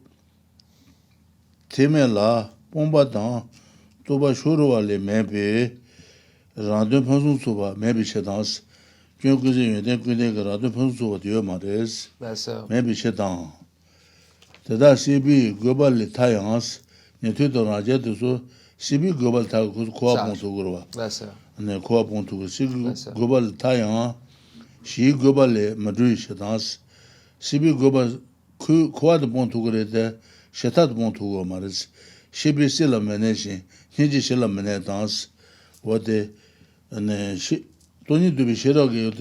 temela bomba tan toba shoro ale mebe radon pansun soba maybe shedans kyun kuzin yeden gwene ga radon pansun soba diyo mares maybe shedan tada sibi global tayans ne tudo raje so sibi global ta ko ponto gurwa ne ko ponto sibi global tayan shi global madri shedans sibi global ko da ponto gurede shetat ponto mares sibi sila meneshi hiji sila menedans wade 네 돈이 되게 싫어게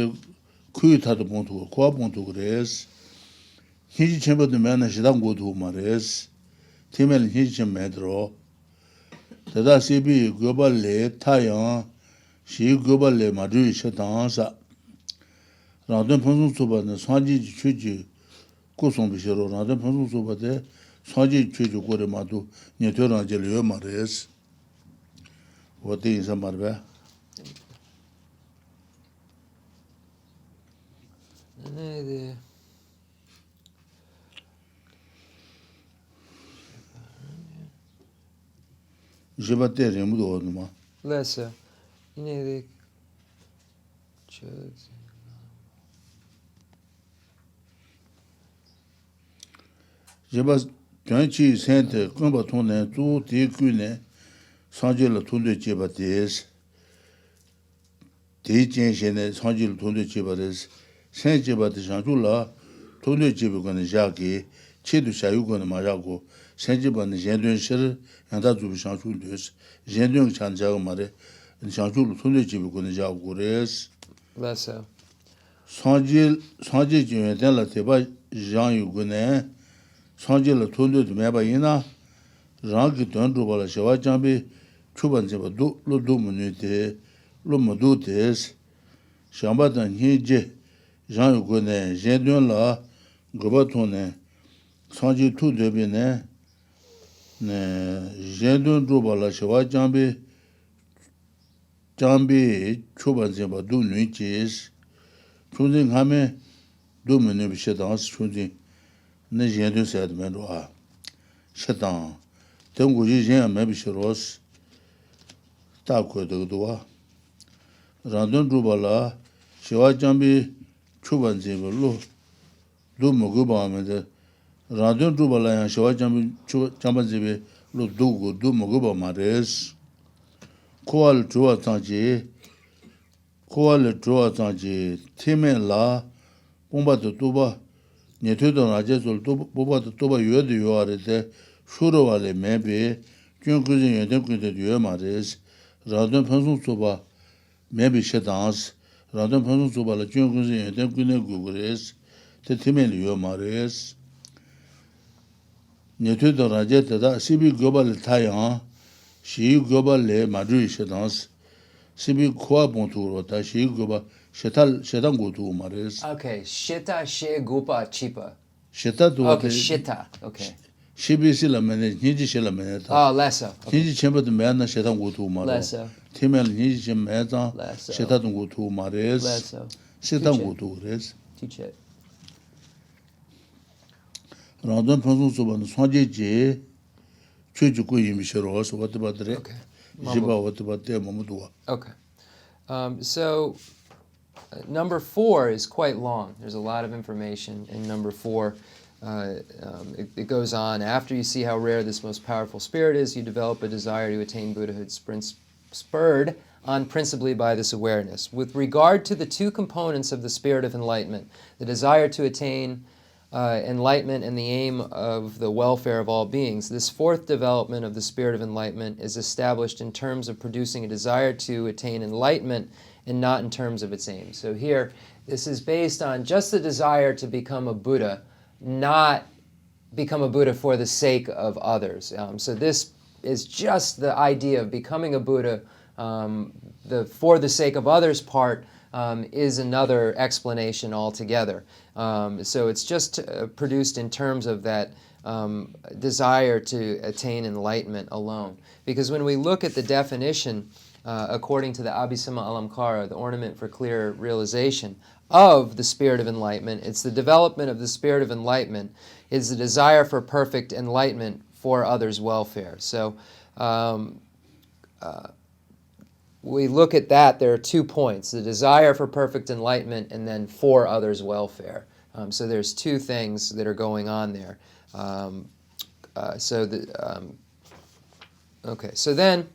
그 타도 본투고 고아 본투고 그래스 희지 쳔버도 맨날 시당 고도 말레스 팀엘 희지 쳔 매드로 대다 시비 글로벌레 타양 시 글로벌레 마주 셔당사 라던 평소 소바는 산지 취지 고송비셔로 라던 평소 소바데 산지 취지 고래 마도 네더라 jel요 말레스 어디 인사 말봐 네. Je vais te remudo numa. Lessa. Ne Je vais tanchi sente komba tonne tu ti kune sanje la tunde jebates. Ti jene sanje la tunde jebates. senjebate janjula tonde jebugane jagi chedu shayugane marago senjebane jendun shir yanda zubi shanjul des jendun chanjago mare shanjul tonde jebugane jagures lasa sanje jenden la teba janyugane sanje la tonde de meba ina rangi dondu bala shawa jambi chuban jeba do lo do munute lo modu des shambadan hije Jean Gounet, Jendun la, Gobatone, Sanji tout de bene, Jendun Drobala, Shawa Jambi, Choban Zimba, do nuiches, Chunding Hame, do menu Shedans, Chunding, ne Jendun said Mendoa, Shedan, Tenguji Jen, maybe Sheros, Tako de Doa, Randun Drobala, Shawa Jambi, 초반제로 로 먹어봐면 라디오 두발라야 샤와잠 잠반제베 로 두고 두 먹어봐 말레스 코알 좋아타지 테멜라 bomba도 또봐 네트도 나제솔 또 보바도 또봐 요도 요아레데 슈로발레 메베 균구진 여den군데 요 말레스 라디오 방송 또봐 메베 셰단스 라던 방송 소발라 중국에 대군의 구글에스 대팀엘이요 말레스 네트도 라제다 시비 글로벌 타양 시 글로벌레 마드리 셰단스 시비 코아 본투로다 시 글로벌 셰단 고도 말레스 Okay, shita she gupa chipa. 셰타도 Okay, shita. Okay. 시비시 라면에 니지 실라면에 Oh, less so. Okay. 니지 쳔버도 매나 셰탄 고투 마로 Less so. 티멜 니지 쳔 매자 Less so. 셰탄 고투 마레스 Less so. 셰탄 고투 레스 Teach it. 라던 평소 소반 소제지 최주고 임시로서 왔다바드레 Okay. 지바 왔다바데 마무도와 Okay. So, number 4 is quite long. There's a lot of information in number 4. It goes on. After you see how rare this most powerful spirit is, you develop a desire to attain Buddhahood, spurred on principally by this awareness. With regard to the two components of the spirit of enlightenment, the desire to attain enlightenment and the aim of the welfare of all beings, this fourth development of the spirit of enlightenment is established in terms of producing a desire to attain enlightenment and not in terms of its aim. So here, this is based on just the desire to become a Buddha, not become a Buddha for the sake of others. So this is just the idea of becoming a Buddha. The for the sake of others part is another explanation altogether. So it's just produced in terms of that desire to attain enlightenment alone. Because when we look at the definition, according to the Abhisama Alamkara, the ornament for clear realization, of the spirit of enlightenment, it's the development of the spirit of enlightenment, is the desire for perfect enlightenment for others' welfare. So we look at that, there are 2 points, the desire for perfect enlightenment and then for others' welfare. So there's 2 things that are going on there. So then,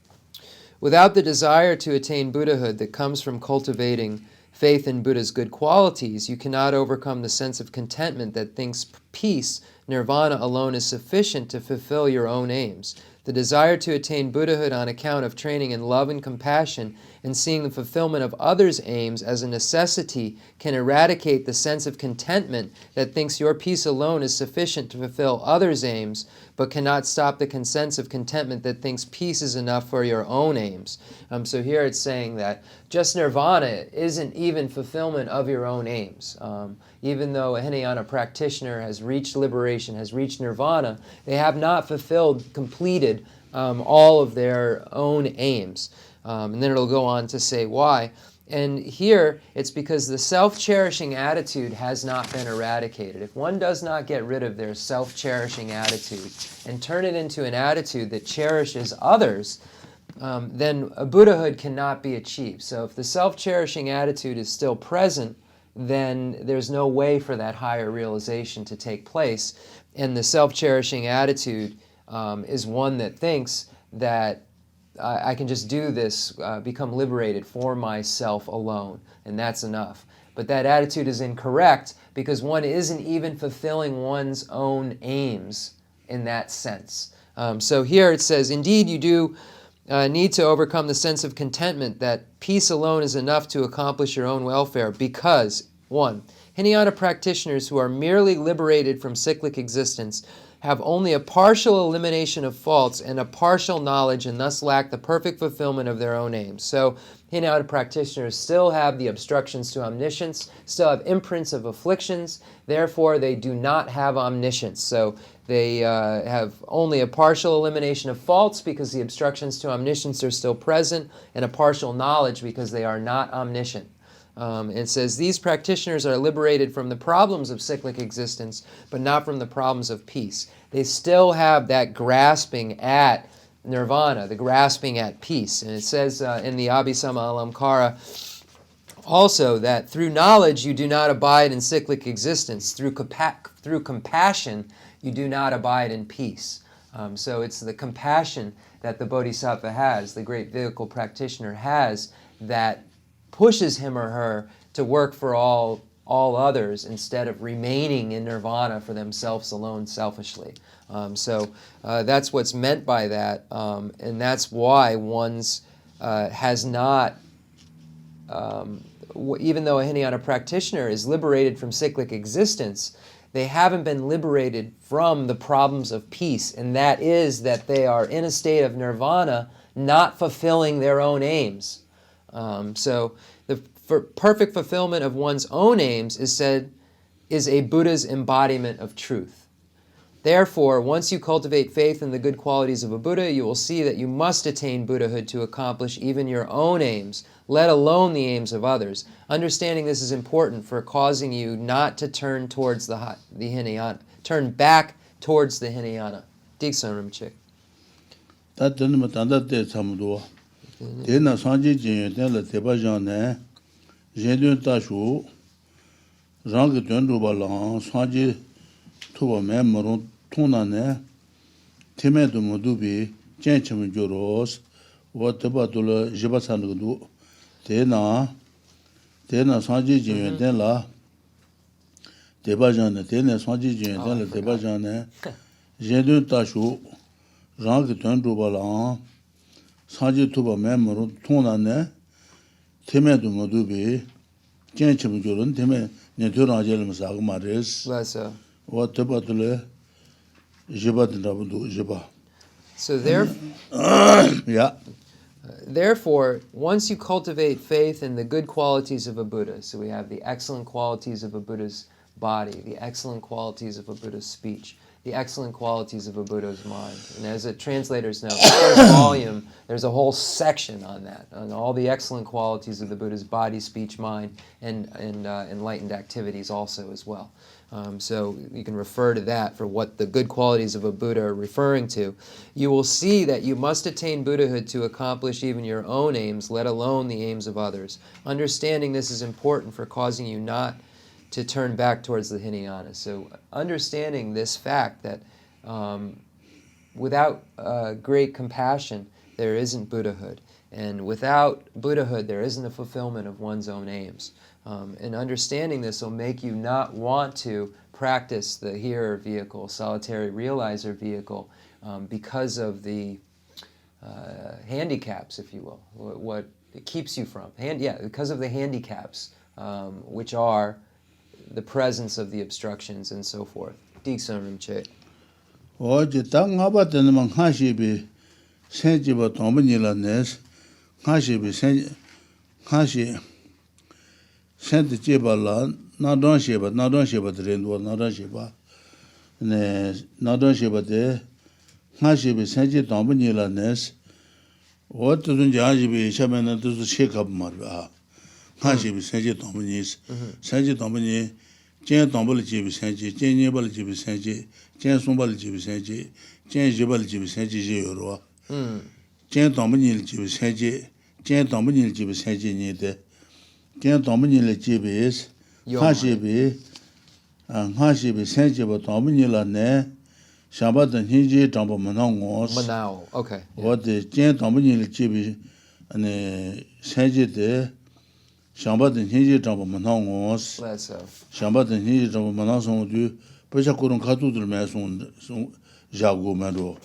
without the desire to attain Buddhahood that comes from cultivating faith in Buddha's good qualities, you cannot overcome the sense of contentment that thinks peace, nirvana alone is sufficient to fulfill your own aims. The desire to attain Buddhahood on account of training in love and compassion and seeing the fulfillment of others' aims as a necessity can eradicate the sense of contentment that thinks your peace alone is sufficient to fulfill others' aims, but cannot stop the sense of contentment that thinks peace is enough for your own aims. So here it's saying that just nirvana isn't even fulfillment of your own aims. Even though a Hinayana practitioner has reached liberation, has reached nirvana, they have not completed all of their own aims. And then it'll go on to say why. And here, it's because the self-cherishing attitude has not been eradicated. If one does not get rid of their self-cherishing attitude and turn it into an attitude that cherishes others, then a Buddhahood cannot be achieved. So if the self-cherishing attitude is still present, then there's no way for that higher realization to take place. And the self-cherishing attitude is one that thinks that I can just do this, become liberated for myself alone, and that's enough. But that attitude is incorrect because one isn't even fulfilling one's own aims in that sense. So here it says, indeed you do need to overcome the sense of contentment that peace alone is enough to accomplish your own welfare because, 1, Hinayana practitioners who are merely liberated from cyclic existence have only a partial elimination of faults and a partial knowledge and thus lack the perfect fulfillment of their own aims. So Hinayana practitioners still have the obstructions to omniscience, still have imprints of afflictions, therefore they do not have omniscience. So they have only a partial elimination of faults because the obstructions to omniscience are still present, and a partial knowledge because they are not omniscient. It says, these practitioners are liberated from the problems of cyclic existence, but not from the problems of peace. They still have that grasping at nirvana, the grasping at peace. And it says in the Abhisama Alamkara also that through knowledge you do not abide in cyclic existence. Through compassion you do not abide in peace. So it's the compassion that the Bodhisattva has, the great vehicle practitioner has, that pushes him or her to work for all others instead of remaining in nirvana for themselves alone selfishly. So that's what's meant by that, and that's why one's has not, even though a Hinayana practitioner is liberated from cyclic existence, they haven't been liberated from the problems of peace, and that is that they are in a state of nirvana, not fulfilling their own aims. So the perfect fulfillment of one's own aims is said is a Buddha's embodiment of truth. Therefore, once you cultivate faith in the good qualities of a Buddha, you will see that you must attain Buddhahood to accomplish even your own aims, let alone the aims of others. Understanding this is important for causing you not to turn towards the Hinayana, turn back towards the Hinayana. Geshe Rinpoche. Tena sanji jin ten la teba jan ne jendun ta shu rang tön ru ba lang sanji tuba me maron tona ne teme du modu bi chen chim joros wa teba tu la jiba san du tena sanji jin ten la teba jan ne tena sanji jin ten la teba jan ne jendun ta shu rang tön ru ba lang sanji tuba me maron tona ne teme du modu bi chen chim joron teme ne tu rang jel ma sa ma res So wa teba tu le jiba din da bu jiba yeah. Therefore, once you cultivate faith in the good qualities of a Buddha, so we have the excellent qualities of a Buddha's body, the excellent qualities of a Buddha's speech, the excellent qualities of a Buddha's mind. And as a translator's note, the first volume, there's a whole section on that, on all the excellent qualities of the Buddha's body, speech, mind, and enlightened activities also as well. So you can refer to that for what the good qualities of a Buddha are referring to. You will see that you must attain Buddhahood to accomplish even your own aims, let alone the aims of others. Understanding this is important for causing you not to turn back towards the Hinayana. So understanding this fact that without great compassion, there isn't Buddhahood. And without Buddhahood, there isn't a fulfillment of one's own aims. And understanding this will make you not want to practice the hearer vehicle, solitary realizer vehicle, because of the handicaps, if you will, what it keeps you from. Because of the handicaps, which are the presence of the obstructions and so forth. Geshe Rinpoche. Oje ta ngaba den man khashi bi senji ba tomba ni la nes khashi bi khashi sent je ba la na don sheba de ndo na don sheba ne na don sheba de khashi bi senji tomba ni la nes o to dun ja ji bi shamen na to shekab mar ba khashi bi senji tomba ni senji tomba ni chen tomba le ji bi senji chen ni ba le ji bi senji chen sumba le ji bi senji chen jiba le ji bi senji je yoro chen tomba ni le ji bi senji chen tomba ni le ji bi senji ni de chen tomba ni le ji bi khashi bi senji ba tomba ni la ne shamba de hinji tomba Manao, okay. O de chen tomba ni le ji bi ane senji de shamba de hinji tomba manangos shamba de hinji tomba manasong du pecha kurun khatu dur me song jago me ro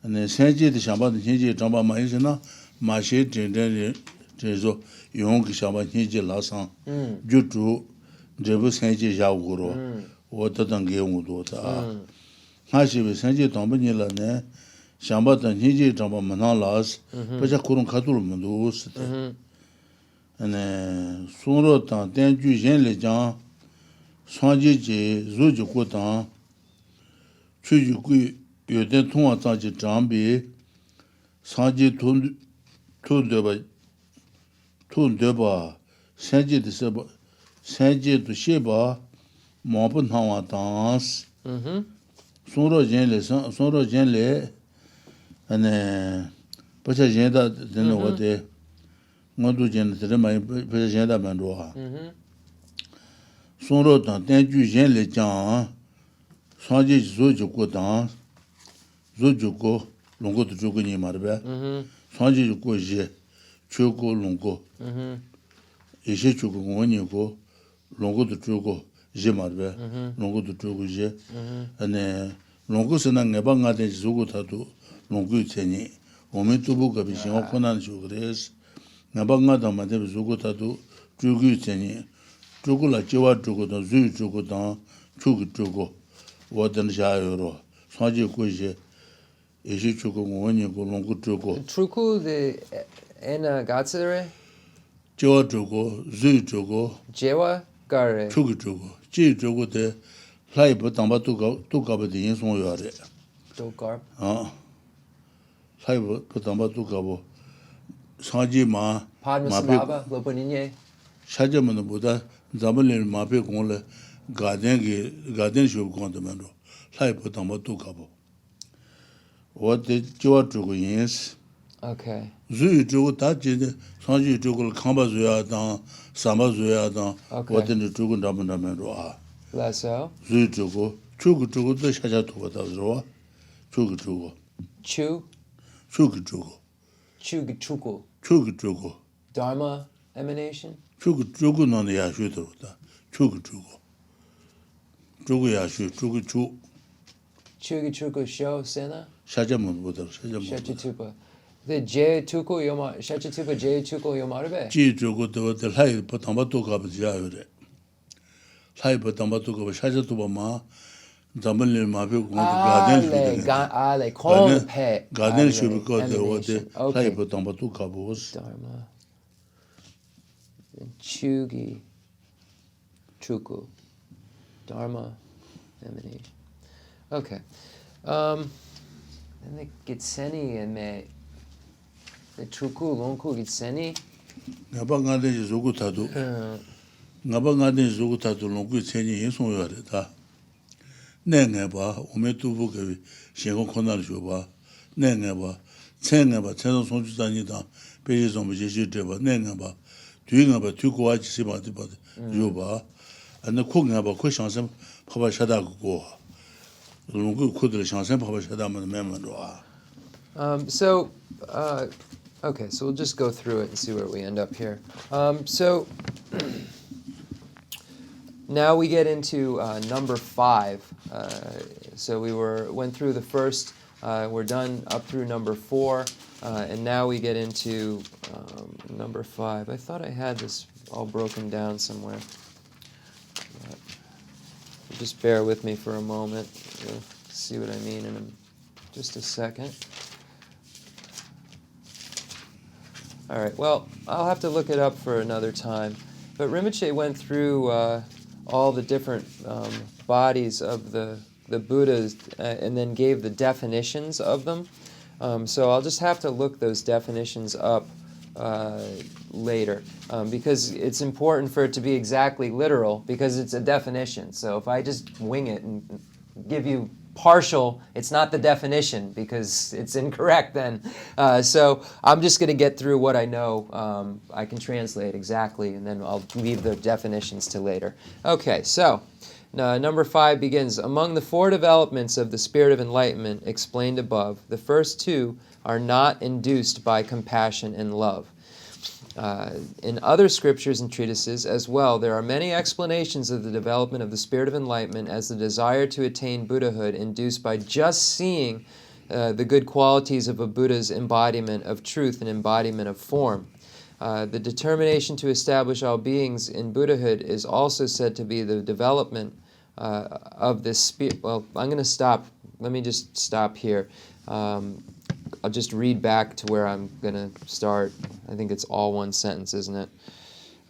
ane senji de shamba de hinji tomba ma isna ma she den zo yong ki shamba hinji la sang jutu jebu senji jago ro o ta dang ge ngu do ta ha shi be senji tomba ni la ne shamba de hinji tomba manalas pecha kurun khatu me do ane sunro tang ten ju yen le jang sanji je zu ju ku tang chu ju ku yu den tong tang ji zhang bi sanji tun de ba sanji de se ba sanji du she ba mo bu nang wa dang sunro yen le ane pa cha yen da den wo de ngadu jen de mai pe jen da man ro ha sonro dan ten ju jen le jang sanji zo ju ko dan zo ju ko longo de ju ko ni mar ba sanji ju ko je chu ko longo e je chu ko ni ko longo de ju ko je mar ba longo de ju ko je ane longo se na ngeba nga de zu ko ta du longo tseni o me tu bu ga bi shin ko nan ju gres 나방가 담아데 주고다도 주구체니 주고라 지와 주고도 주 주고다 주고 주고 워든 자요로 사지 고제 예시 주고 원이 고롱고 주고 Truku the Gatsure 지와 주고 주 주고 Jewa Gare 주고 주고 지 주고데 Lai po tamba tu ka bo de yin song yo re. Dokar. Lai po tamba tu ka bo sanji ma Padmasambhava, Lopaninye. shaja man Buddha zamale ma pe gong le garden shu gong de man ro. Lai po tamba tu ka bo. Wo de jiwa zhu gu yin si. Okay. Zui zhu gu ta ji de sanji zhu gu kamba zu ya dang samba zu ya dang wo de ni zhu gu da man ro a. Less so. Zui zhu gu de shaja tu ba da ro. Chu. Chugu. Dharma emanation. Chugu no ya shu de da. Chugu. Chugu ya shu, chu. Chugu sho sena. Shajamun Buddha. Shachitupa. The J Tuko Yoma Shachitupa J Tuko Yomarbe. Ji chugu de lai pa tamba tu ka ba ja yo re. Lai pa tamba tu ka ba shaja tu ba ma zamale ma pe gong garden shu ko de wo de lai pa tamba tu ka bo Dharma. Chugi. Chuku. Dharma emanation. Okay. Then the Gitseni and the Chuku Lonku Gitseni. ngaba ngade zugu tadu longu chenyi yin song yo re da ne ne ba o me tu bu ge shen go kon na jo ba ne ne ba chen song ju da ni da pe ji zong bu ji ji de ba ne ne ba tu go wa ji si ba de ba yo ba an ko ne ba ko shang sem pa ba sha da go longu ko de shang sem pa ba sha da ma me ro Okay, so we'll just go through it and see where we end up here. So now we get into number 5. So we went through the first. We're done up through number 4, and now we get into number 5. I thought I had this all broken down somewhere. Just bear with me for a moment. You'll see what I mean in just a second. All right, well, I'll have to look it up for another time. But Rinpoche went through all the different bodies of the Buddhas and then gave the definitions of them. So I'll just have to look those definitions up later because it's important for it to be exactly literal because it's a definition. So if I just wing it and give you partial, it's not the definition because it's incorrect then. So I'm just going to get through what I know. I can translate exactly, and then I'll leave the definitions to later. Okay, so number 5 begins, among the 4 developments of the spirit of enlightenment explained above, the first 2 are not induced by compassion and love. In other scriptures and treatises as well, there are many explanations of the development of the spirit of enlightenment as the desire to attain Buddhahood induced by just seeing the good qualities of a Buddha's embodiment of truth and embodiment of form. The determination to establish all beings in Buddhahood is also said to be the development of this spirit. Well, I'm going to stop. Let me just stop here. I'll just read back to where I'm going to start. I think it's all one sentence, isn't it?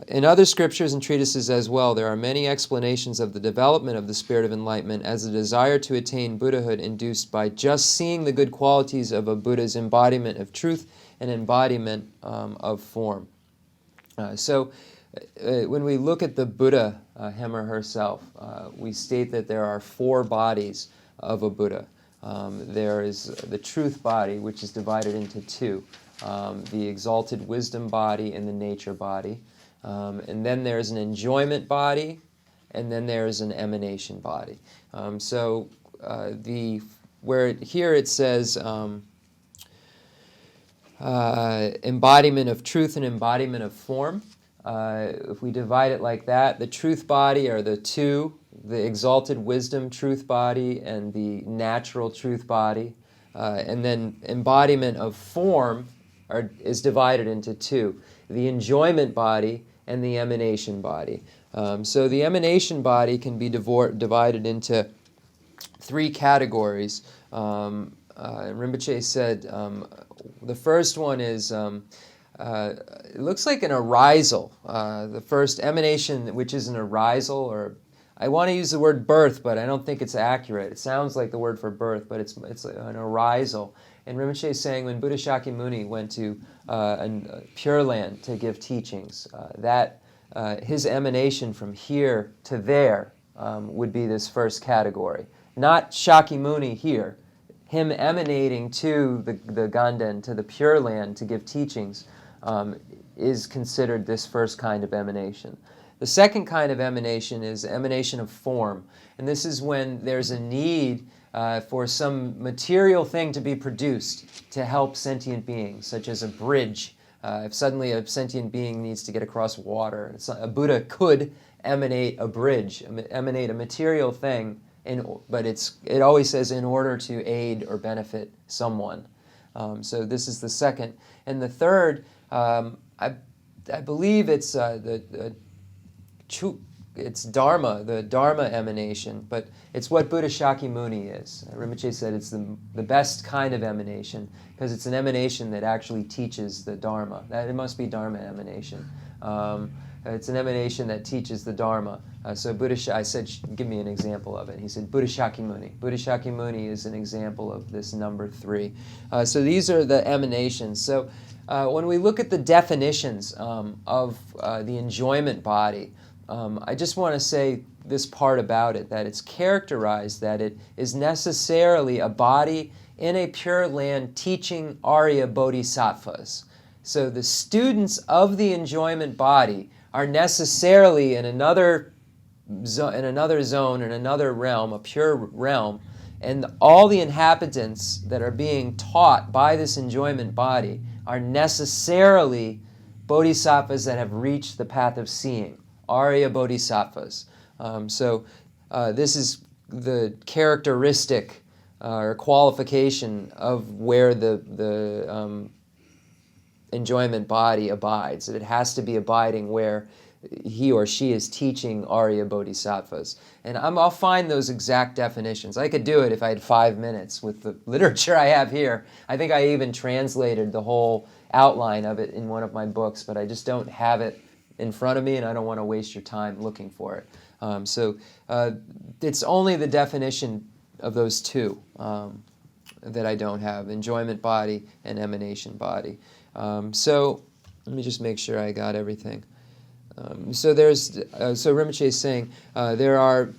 In other scriptures and treatises as well, there are many explanations of the development of the spirit of enlightenment as a desire to attain Buddhahood induced by just seeing the good qualities of a Buddha's embodiment of truth and embodiment of form. So when we look at the Buddha, him or herself, we state that there are 4 bodies of a Buddha. There is the truth body, which is divided into 2, the exalted wisdom body and the nature body. And then there's an enjoyment body, and then there's an emanation body. Here it says embodiment of truth and embodiment of form. If we divide it like that, the truth body are the 2, the exalted wisdom truth body and the natural truth body. And then embodiment of form is divided into 2, the enjoyment body and the emanation body. So the emanation body can be divided into 3 categories. Rinpoche said the first one is, it looks like an arisal. The first emanation, which is an arisal or I want to use the word birth, but I don't think it's accurate. It sounds like the word for birth, but it's an arisal. And Rinpoche is saying when Buddha Shakyamuni went to Pure Land to give teachings, that his emanation from here to there would be this first category. Not Shakyamuni here. Him emanating to the Ganden, to the Pure Land to give teachings, is considered this first kind of emanation. The second kind of emanation is emanation of form. And this is when there's a need for some material thing to be produced to help sentient beings, such as a bridge. If suddenly a sentient being needs to get across water, a Buddha could emanate a bridge, emanate a material thing, but it always says in order to aid or benefit someone. So this is the second. And the third, I believe it's it's Dharma, the Dharma emanation, but it's what Buddha Shakyamuni is. Rinpoche said it's the best kind of emanation because it's an emanation that actually teaches the Dharma. It must be Dharma emanation. It's an emanation that teaches the Dharma. So I said, give me an example of it. He said, Buddha Shakyamuni. Buddha Shakyamuni is an example of this number 3. So these are the emanations. So when we look at the definitions of the enjoyment body, I just want to say this part about it, that it's characterized that it is necessarily a body in a Pure Land teaching Arya Bodhisattvas. So the students of the enjoyment body are necessarily in another zone, in another realm, a pure realm, and all the inhabitants that are being taught by this enjoyment body are necessarily bodhisattvas that have reached the path of seeing, Arya Bodhisattvas. This is the characteristic or qualification of where the enjoyment body abides. That it has to be abiding where he or she is teaching Arya Bodhisattvas. And I'll find those exact definitions. I could do it if I had 5 minutes with the literature I have here. I think I even translated the whole outline of it in one of my books, but I just don't have it in front of me, and I don't want to waste your time looking for it. It's only the definition of those two that I don't have, enjoyment body and emanation body. So let me just make sure I got everything. So Rinpoche is saying there are,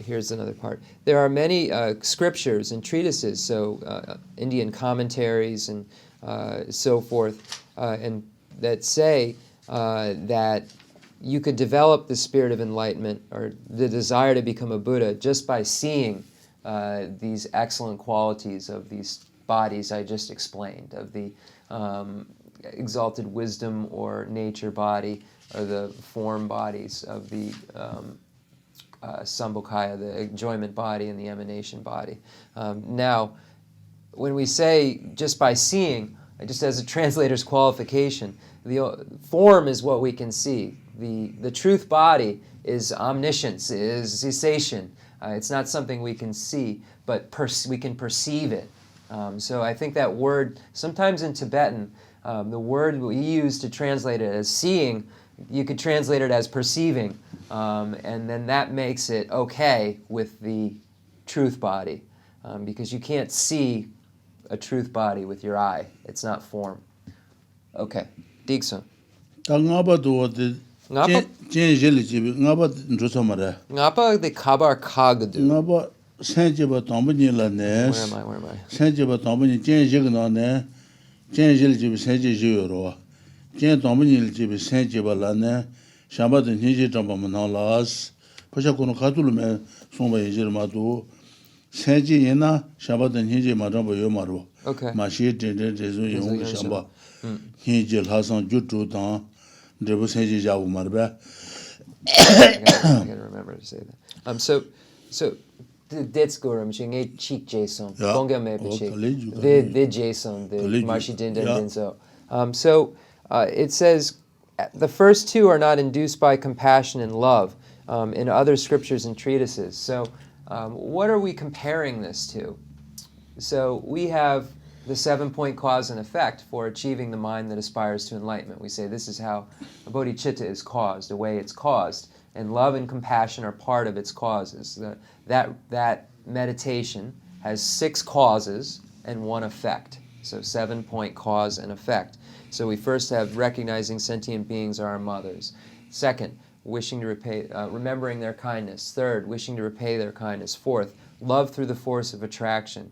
here's another part. There are many scriptures and treatises, so Indian commentaries and so forth, and that say that you could develop the spirit of enlightenment or the desire to become a Buddha just by seeing these excellent qualities of these bodies I just explained, of the exalted wisdom or nature body, or the form bodies of the Sambhokaya, the enjoyment body and the emanation body. Now, when we say just by seeing, just as a translator's qualification, the form is what we can see. The truth body is omniscience, is cessation. It's not something we can see, but we can perceive it. So I think that word, sometimes in Tibetan, the word we use to translate it as seeing, you could translate it as perceiving, and then that makes it okay with the truth body, because you can't see a truth body with your eye. It's not form. Okay, Digson. Ngapa the kabar kagadu. Ngapa senjeba tombani la nes. Where am I? Senjeba tombani jenjigna ne. Jenjiljibi senjijiro. Jen tombani jibi senjeba la ne. Shamba de niji tamba manalas. Pasha kono katulu me somba yijir madu. Senji yena shamba de niji madamba yomaru. Okay. Mashi dende dezu yung shamba. Geshe Lharampa jutu dan. Debu senji jabu marbe. I gotta remember to say that. So Detsko Rinpoche nge chik Jason, Gonga Mepeche, the Jason, the Marshi Dinda Dinzo. So it says the first two are not induced by compassion and love in other scriptures and treatises. So what are we comparing this to? So we have the 7-point cause and effect for achieving the mind that aspires to enlightenment. We say this is how a bodhicitta is caused, the way it's caused. And love and compassion are part of its causes. That meditation has 6 causes and 1 effect. So 7-point cause and effect. So we first have recognizing sentient beings are our mothers. Second, wishing to repay, remembering their kindness. Third, wishing to repay their kindness. Fourth, love through the force of attraction.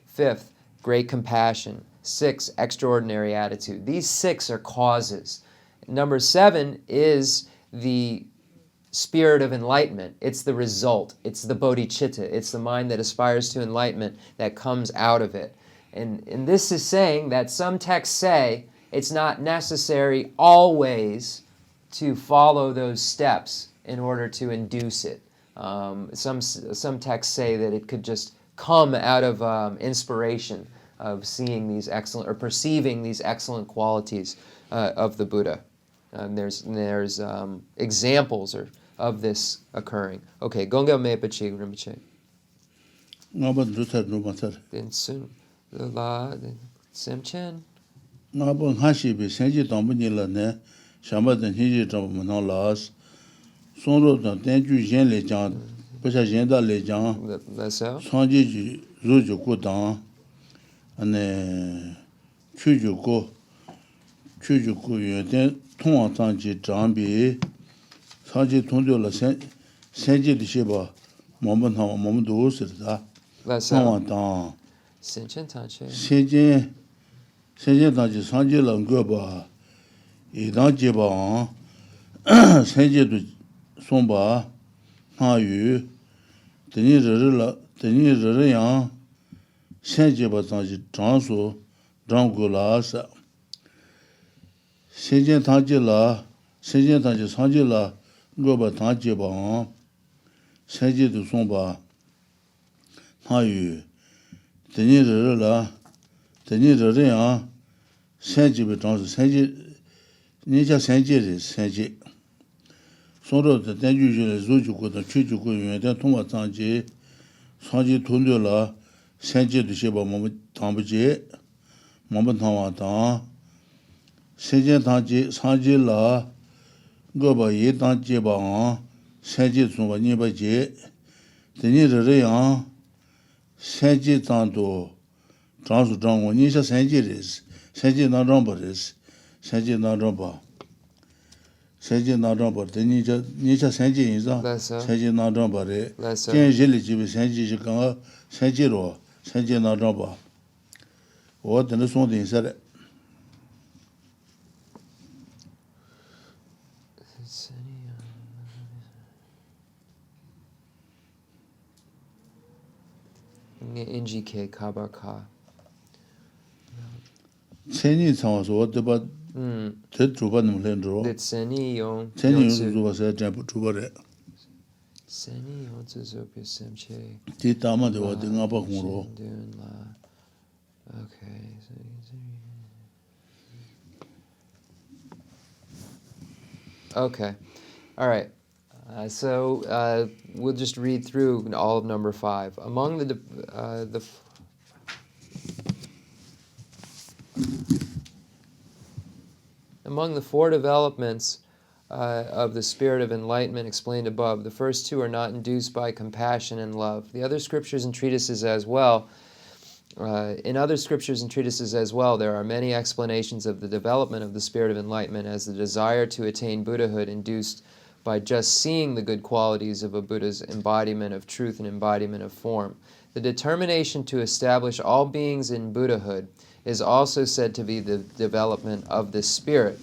Fifth, great compassion. 6, extraordinary attitude. These 6 are causes. Number 7 is the spirit of enlightenment. It's the result. It's the bodhicitta. It's the mind that aspires to enlightenment that comes out of it. And this is saying that some texts say it's not necessary always to follow those steps in order to induce it. Some texts say that it could just come out of inspiration of seeing these excellent, or perceiving these excellent qualities of the Buddha. There's examples of this occurring. Okay, Gongyal Mepachi Rinpoche. Then soon, La, Semchen. Nabon Hashibi, Senji Tambunilla ne, Shamba than Hiji Tamana Las, Sonro than Tenju Jen Le Jan, Pesha Jenda Le Jan, Sanji Zuju Kudan, and Chujuko, Yuen, Tong Tanji Jambi, Sanji Tundola Senji de Shiba, Moment Momudu Sita, Tong Senchen Tanche. Sentient tantric sanji lang ba idang je ba sentient du somba ha yu teni re yang sentient ba tantric zhangsu zhanggu la sa sentient tantric sanji la ba tantric ba sentient du somba ha yu teni re yang Senji be zhangsu senji nisha senji re senji sonro de tenju je le zuju ko de chuju ko yuan de tongwa zangji sanji tundu la senji de sheba mo tangbu je mo tangwa tang senji tangji sanji la go ba yi tang je ba senji zongwa ni ba je teni re yang senji tang do zhangsu zhangwa nisha senji re Senji na romba res, senji na romba, nisha senji inza, senji na romba re, jen jili jibi senji jikanga, senji ro, senji na romba. O tena sondi insa re. NGK Kabaka. Seni changwa so deba te chuba nim len ro. That Seni Yong. Seni Yong chuba se jambu chuba re. Seni Yong Tzuzopi Semche. Ti tama de wa de ngaba hung ro. Okay. Okay. All right. So we'll just read through all of number 5. Among the 4 developments of the spirit of enlightenment explained above, the first 2 are not induced by compassion and love. The other scriptures and treatises as well, there are many explanations of the development of the spirit of enlightenment as the desire to attain Buddhahood induced by just seeing the good qualities of a Buddha's embodiment of truth and embodiment of form. The determination to establish all beings in Buddhahood is also said to be the development of the spirit.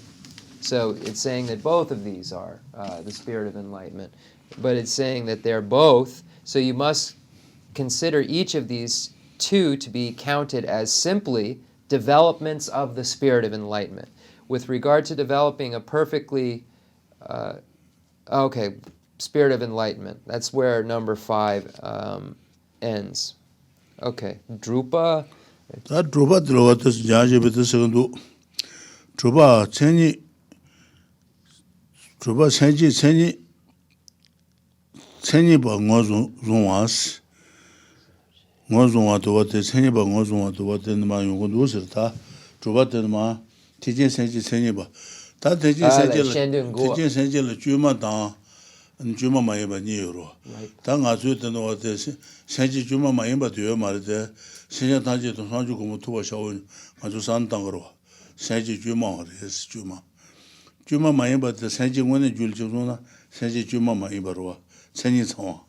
So it's saying that both of these are the spirit of enlightenment. But it's saying that they're both, so you must consider each of these 2 to be counted as simply developments of the spirit of enlightenment. With regard to developing a perfectly, spirit of enlightenment, that's where number 5 ends. Okay, Drupa. Ta drupa dilo tes jaje bete segundu. Drupa senji ba ngozo zongwas. Ngozo wa to te senji ba ngozo wa to te ma yong do sirta. Drupa te ma tijin senji ba. Ta tijin senji le juma da Juma Mayba Niro. Tanga Sutan or the Sanji Juma Mayba to your Marade, Senior Taji to Sanju Kumutua Shaw, Majusan Tangro, Sanji Juma is Juma. Juma Mayba, the Sanji Winnie Juljuna, Sanji Juma Mayba, Sanji Sama,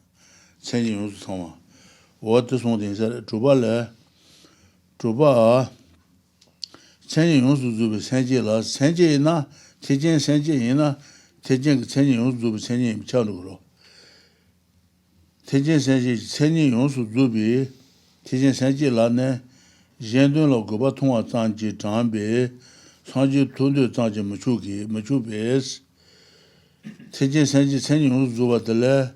Sanji Sama. What is one thing said Trubala Truba Sanji Yunsu Sanji La Sanji na Tijin Sanji ina Tijin Sanji Yunsu Sanji Chaluro. Tijin Sanji Yunsu Zubi Tijin Sanji La ne Jendun Lo Goba Tonga Tanji Tambe Sanji Tundu Tanji Machubes Tijin Sanji Yunsu Zuba Dele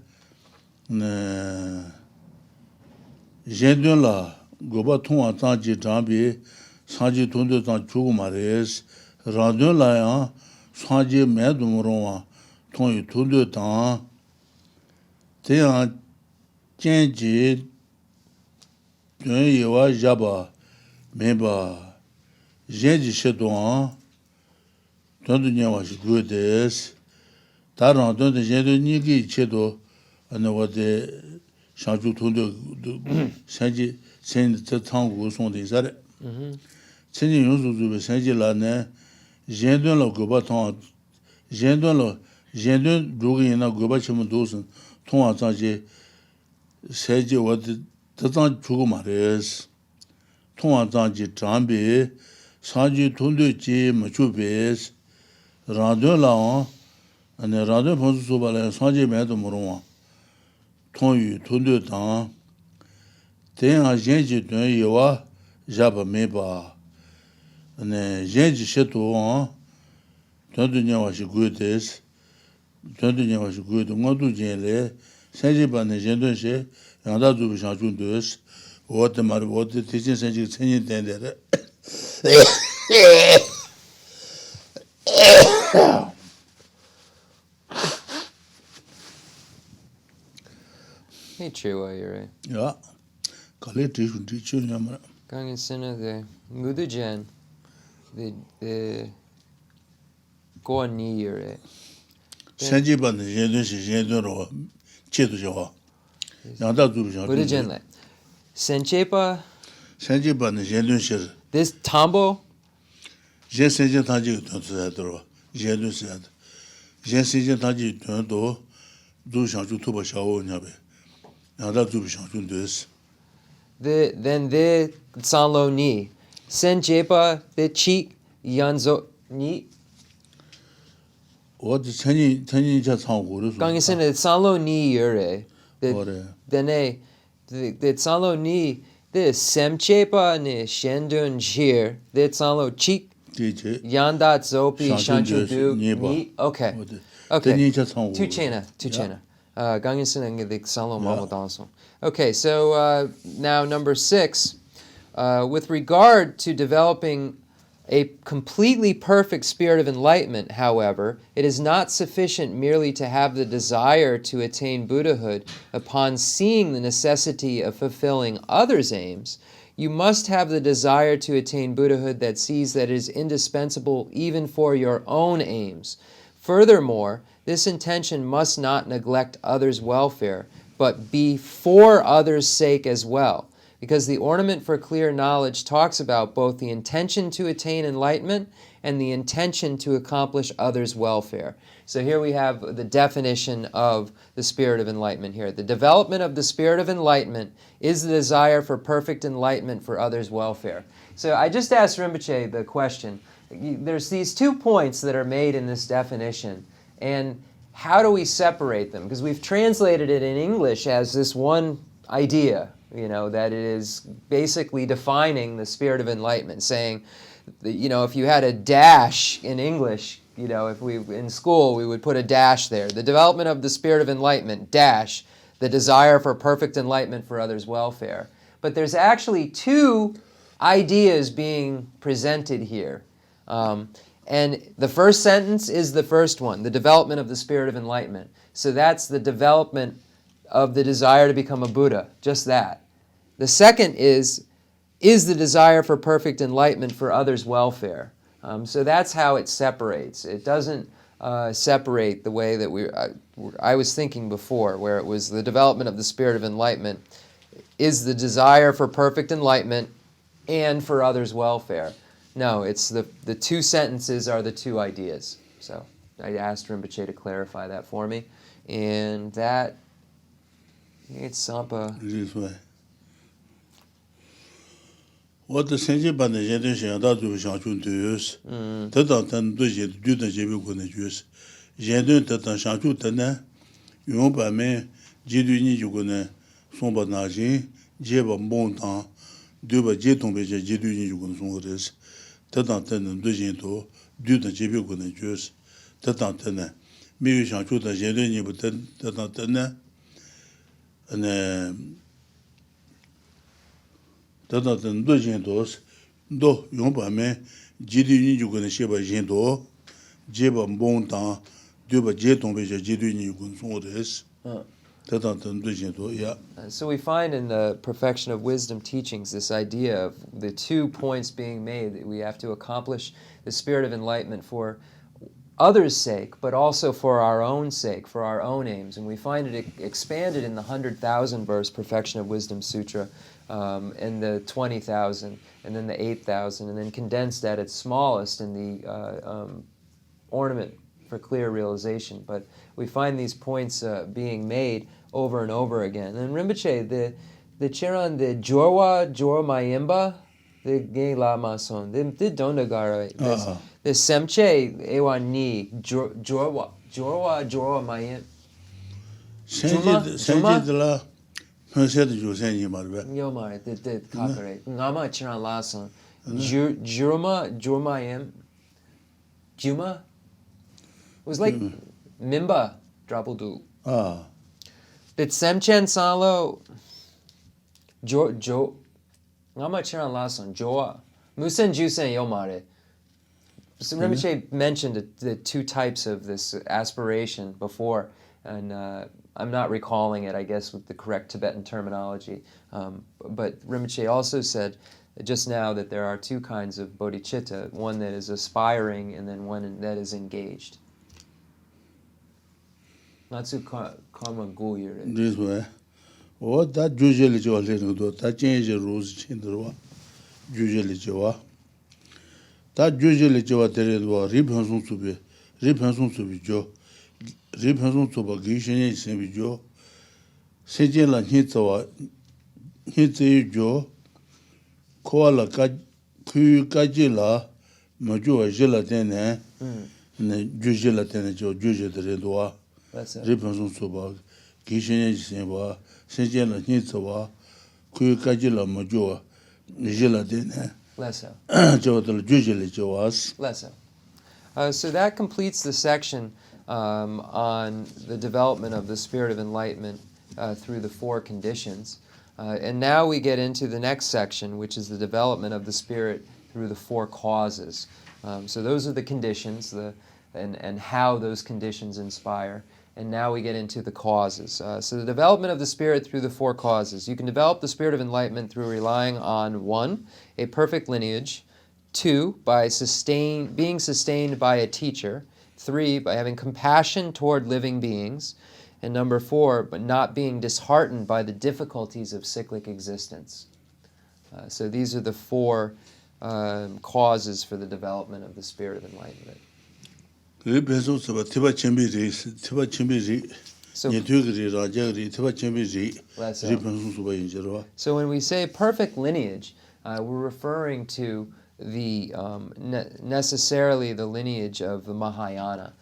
Jendun La Goba Tonga Tanji Tambe Sanji Tundu Tanji Chugumares Randun La Yan Sanji Medumronwa Tongi Tundu Tan Teyan Genji Dun Yewa Jaba Meba Genji Shedouan Tundu Nyawa Shigudes Taran Tundu Jendu Nigi Chedo Anawade Shanju Tundu Sanji Sen Tangu Sondi Zare Sanji Yunsu Zube Sanji La Ne Jendun La Goba Tong Jendun Rugi Na Goba Chimu Dosen Tonga Tanji Sanji Wadi Tatan Chugumares Tonga Tanji Tambi Sanji Tundu Ji Machubes Randun La Ane Randun Ponsu Soba La Sanji Medu Murunwa Tongu Tundu Tang Tenga Genji Dun Yewa Jaba Meba Ane Genji Shetu Tundu Nyawa Shigudes Tundu Nyawa Shigudes Ngandu Jenle Sanji Bane Jendun She Yanda Zubi Shanchun Dus Wote Mari Wote Tijin Sanji Sanji Tendere Hey, Chiwa, you're right. Ja, Kale Tishun Tichun Yamara. Gangen Sina, the Mudujen, the Goan Ni, you're right. Sanji Bane Jendun She Jendun Ro Chetu Jawa. Yanda Zubi Shanchun Mudujen, like Senchepa, Sanji Bane Jendun She this Tambo, Jen Sanji Tanji Tundu Jendun Sad. Jen Sanji Tanji Tundu Du Shanchu Tuba Shao Nyabe. Yanda Zubi Shanchun Dus. then the Sanlo Ni, Senchepa, the Cheek, Yanzo Ni, What the Tanji Tangu? Gangen Sina, the Sanlo Ni, you're right. Then the Sanlo Ni, the Semchepa, ni Shendun Jir, the Sanlo Cheek, Yandat Zopi, Shanchu Du, Ni, okay. Okay. Two Chena. Gangen Sina, the Sanlo Mamo Danson. Okay, so now number 6, with regard to developing a completely perfect spirit of enlightenment, however, it is not sufficient merely to have the desire to attain Buddhahood upon seeing the necessity of fulfilling others' aims. You must have the desire to attain Buddhahood that sees that it is indispensable even for your own aims. Furthermore, this intention must not neglect others' welfare, but be for others' sake as well. Because the ornament for clear knowledge talks about both the intention to attain enlightenment and the intention to accomplish others' welfare. So here we have the definition of the spirit of enlightenment here. The development of the spirit of enlightenment is the desire for perfect enlightenment for others' welfare. So I just asked Rinpoche the question. There's these 2 points that are made in this definition, and how do we separate them? Because we've translated it in English as this one idea, that it is basically defining the spirit of enlightenment, saying, if you had a dash in English, if we in school we would put a dash there. The development of the spirit of enlightenment, dash, the desire for perfect enlightenment for others' welfare. But there's actually 2 ideas being presented here. And the first sentence is the first one, the development of the spirit of enlightenment. So that's the development of the desire to become a Buddha, just that. The second is the desire for perfect enlightenment for others' welfare. So that's how it separates. It doesn't separate the way that I was thinking before, where it was the development of the spirit of enlightenment is the desire for perfect enlightenment and for others' welfare. No, it's the two sentences are the two ideas. So I asked Rinpoche to clarify that for me, and that it's Sampa. This way. What the sentient band is generation that to Shanchun to use. Tatan to do the Jebu going to use. Jendun Tatan Shanchu Tana, you won't by me, Jidu Nijuguna, Somba Naji, Jeba Montan, Duba Jeton Beja Jidu Nijugun Songaris, Tatan Tana Dujento, do the Jebu going to use. Tatan Tana, maybe Shanchu the Jedun Nibutan Tatan Tana, and Tatan Dujentos, do Yomba me, Jidu Nijugun Sheba Jento, Jeba Montan. So we find in the Perfection of Wisdom teachings this idea of the 2 points being made, that we have to accomplish the spirit of enlightenment for others' sake, but also for our own sake, for our own aims. And we find it expanded in the 100,000 verse Perfection of Wisdom Sutra, and the 20,000, and then the 8,000, and then condensed at its smallest in the ornament for clear realization. But we find these points being made over and over again. And Rinpoche, the Chiran, the Jorwa Mayimba, the Ge Lama son, the Dondagara, the Semche Ewa Ni, Jorwa Mayim. Senji de la Pensée de Josenji Marbe. Yomar, the Kakare, Nama Chiran Lason, Jurmayim, Juma? It was like Mimba Drabuldu. But Semchen Salo Jo Ngama Chiran Lason Joa Musen Jusen Yomare. So Rinpoche mentioned the 2 types of this aspiration before, and I'm not recalling it, I guess, with the correct Tibetan terminology. But Rinpoche also said just now that there are 2 kinds of bodhicitta, one that is aspiring and then one that is engaged. Natsu karma goyure. This way. What that usually do a little that change the rules in the usually Joa. That usually Joa Teredua, Ribhanson to be Joe, Ribhanson to Bagishan is same with Joe. Sentient and hit Joe, Koala Kajila, Majua Gelatene, and Jugelatene Joe, Juge the Redua. Ribhanson to Bag, Gishan is same wa, Sentient and Hitzawa, Kajila Majua, Gelatene. Lesso. So that completes the section on the development of the spirit of enlightenment through the 4 conditions. And now we get into the next section, which is the development of the spirit through the 4 causes. So those are the conditions and how those conditions inspire. And now we get into the causes. So the development of the spirit through the 4 causes. You can develop the spirit of enlightenment through relying on 1, a perfect lineage, 2, by being sustained by a teacher, 3, by having compassion toward living beings, and number 4, but not being disheartened by the difficulties of cyclic existence. So these are the 4 causes for the development of the spirit of enlightenment. So when we say perfect lineage, we're referring to necessarily the lineage of the Mahayana.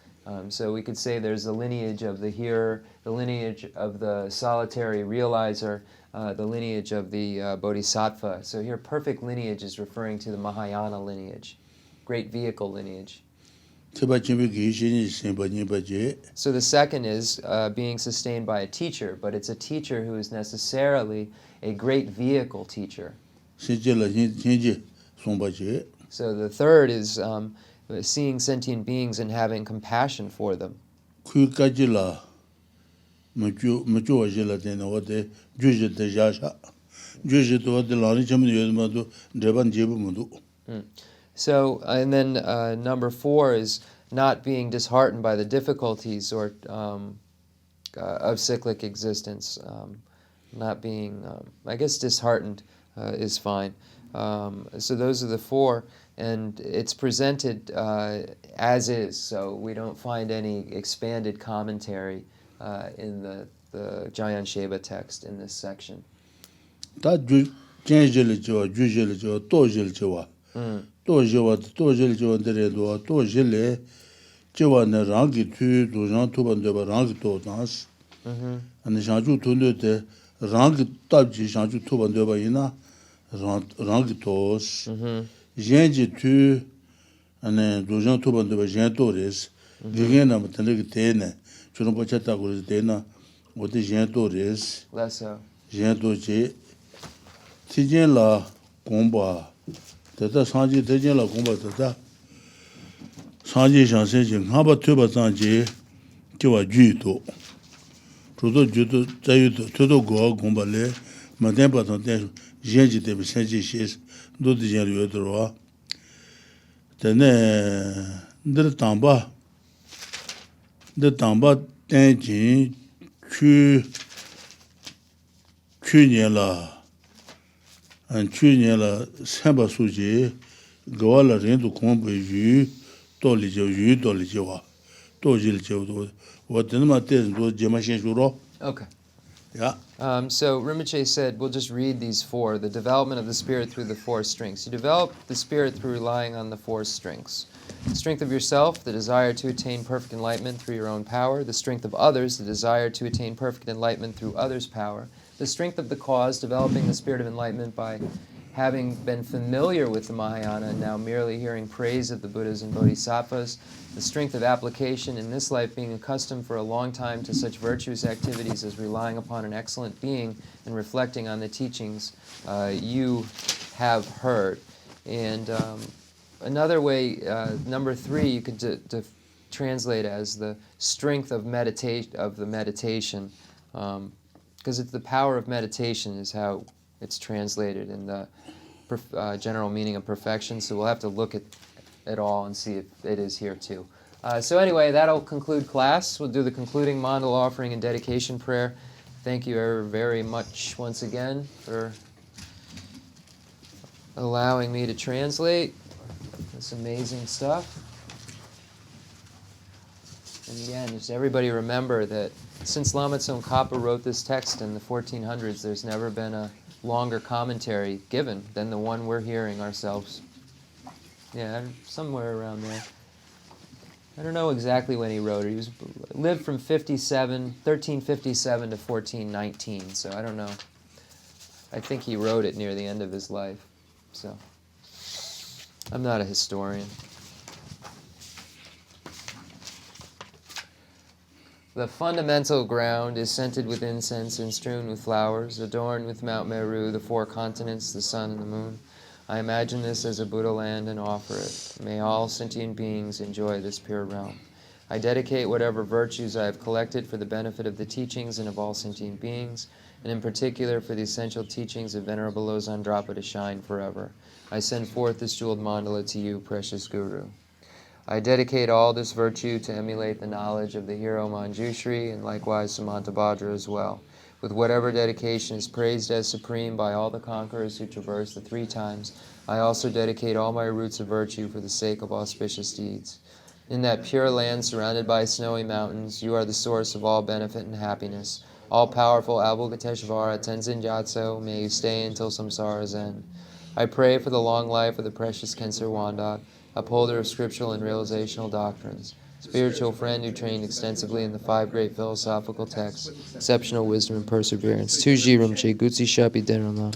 So we could say there's the lineage of the hearer, the lineage of the solitary realizer, the lineage of the bodhisattva. So here perfect lineage is referring to the Mahayana lineage, great vehicle lineage. So the second is being sustained by a teacher, but it's a teacher who is necessarily a great vehicle teacher. So the third is seeing sentient beings and having compassion for them. So, and then number 4 is not being disheartened by the difficulties or of cyclic existence, not being, I guess disheartened is fine. So those are the four, and it's presented as is, so we don't find any expanded commentary in the Jayan Sheba text in this section. 다 젠젤 저 주젤 저 도젤 저와 도젤 저들에도 도젤에 저와는 랑기 투 도장 투반데바 랑기 도다스 아니 샤주 돈데 랑기 답지 샤주 투반데바 이나 랑기 도스 젠지 투 아니 도장 투반데바 젠토레스 그게나 못는게 되네 저런 버쳤다 그래서 되나 어디 젠토레스 Lesso. 젠토지 티젠라 공바 대다 상지 대젠라 공바 대다 상지 상세진 하바 투바 상지 저와 주도 저도 주도 자유도 저도 고 공바래 마덴바도 대 젠지 대비 상지시 도디젠 요도와 되네 늘 담바 땡진去年了去年了300数据搞了人都空不语道理就话道理就多我等嘛带多节目先说了 Okay. Yeah. So Rinpoche said, we'll just read these four. The development of the spirit through the four strengths. You develop the spirit through relying on the four strengths. The strength of yourself, the desire to attain perfect enlightenment through your own power. The strength of others, the desire to attain perfect enlightenment through others' power. The strength of the cause, developing the spirit of enlightenment by having been familiar with the Mahayana and now merely hearing praise of the Buddhas and Bodhisattvas. The strength of application in this life, being accustomed for a long time to such virtuous activities as relying upon an excellent being and reflecting on the teachings you have heard. And another way, number 3, you could translate as the strength of the meditation, because it's the power of meditation is how it's translated in the general meaning of perfection. So we'll have to look at it all and see if it is here too. So anyway, that'll conclude class. We'll do the concluding mandal offering and dedication prayer. Thank you very much once again for allowing me to translate this amazing stuff. And again, just everybody remember that since Lama Tsongkhapa wrote this text in the 1400s, there's never been a longer commentary given than the one we're hearing ourselves. Yeah, somewhere around there. I don't know exactly when he wrote it. He lived from 1357 to 1419, so I don't know. I think he wrote it near the end of his life. So I'm not a historian. The fundamental ground is scented with incense and strewn with flowers, adorned with Mount Meru, the 4 continents, the sun and the moon. I imagine this as a Buddha land and offer it. May all sentient beings enjoy this pure realm. I dedicate whatever virtues I have collected for the benefit of the teachings and of all sentient beings, and in particular for the essential teachings of Venerable Losang Drakpa to shine forever. I send forth this jeweled mandala to you, precious Guru. I dedicate all this virtue to emulate the knowledge of the hero Manjushri and likewise Samantabhadra as well, with whatever dedication is praised as supreme by all the conquerors who traverse the 3 times. I also dedicate all my roots of virtue for the sake of auspicious deeds. In that pure land surrounded by snowy mountains, you are the source of all benefit and happiness. All-powerful Avalokiteshvara Tenzin Gyatso, may you stay until samsara's end. I pray for the long life of the precious Khensur Wandak, upholder of scriptural and realizational doctrines, spiritual friend who trained extensively in the 5 great philosophical texts, exceptional wisdom and perseverance. Tuji Rinpoche Gutsi Shapi Denrama.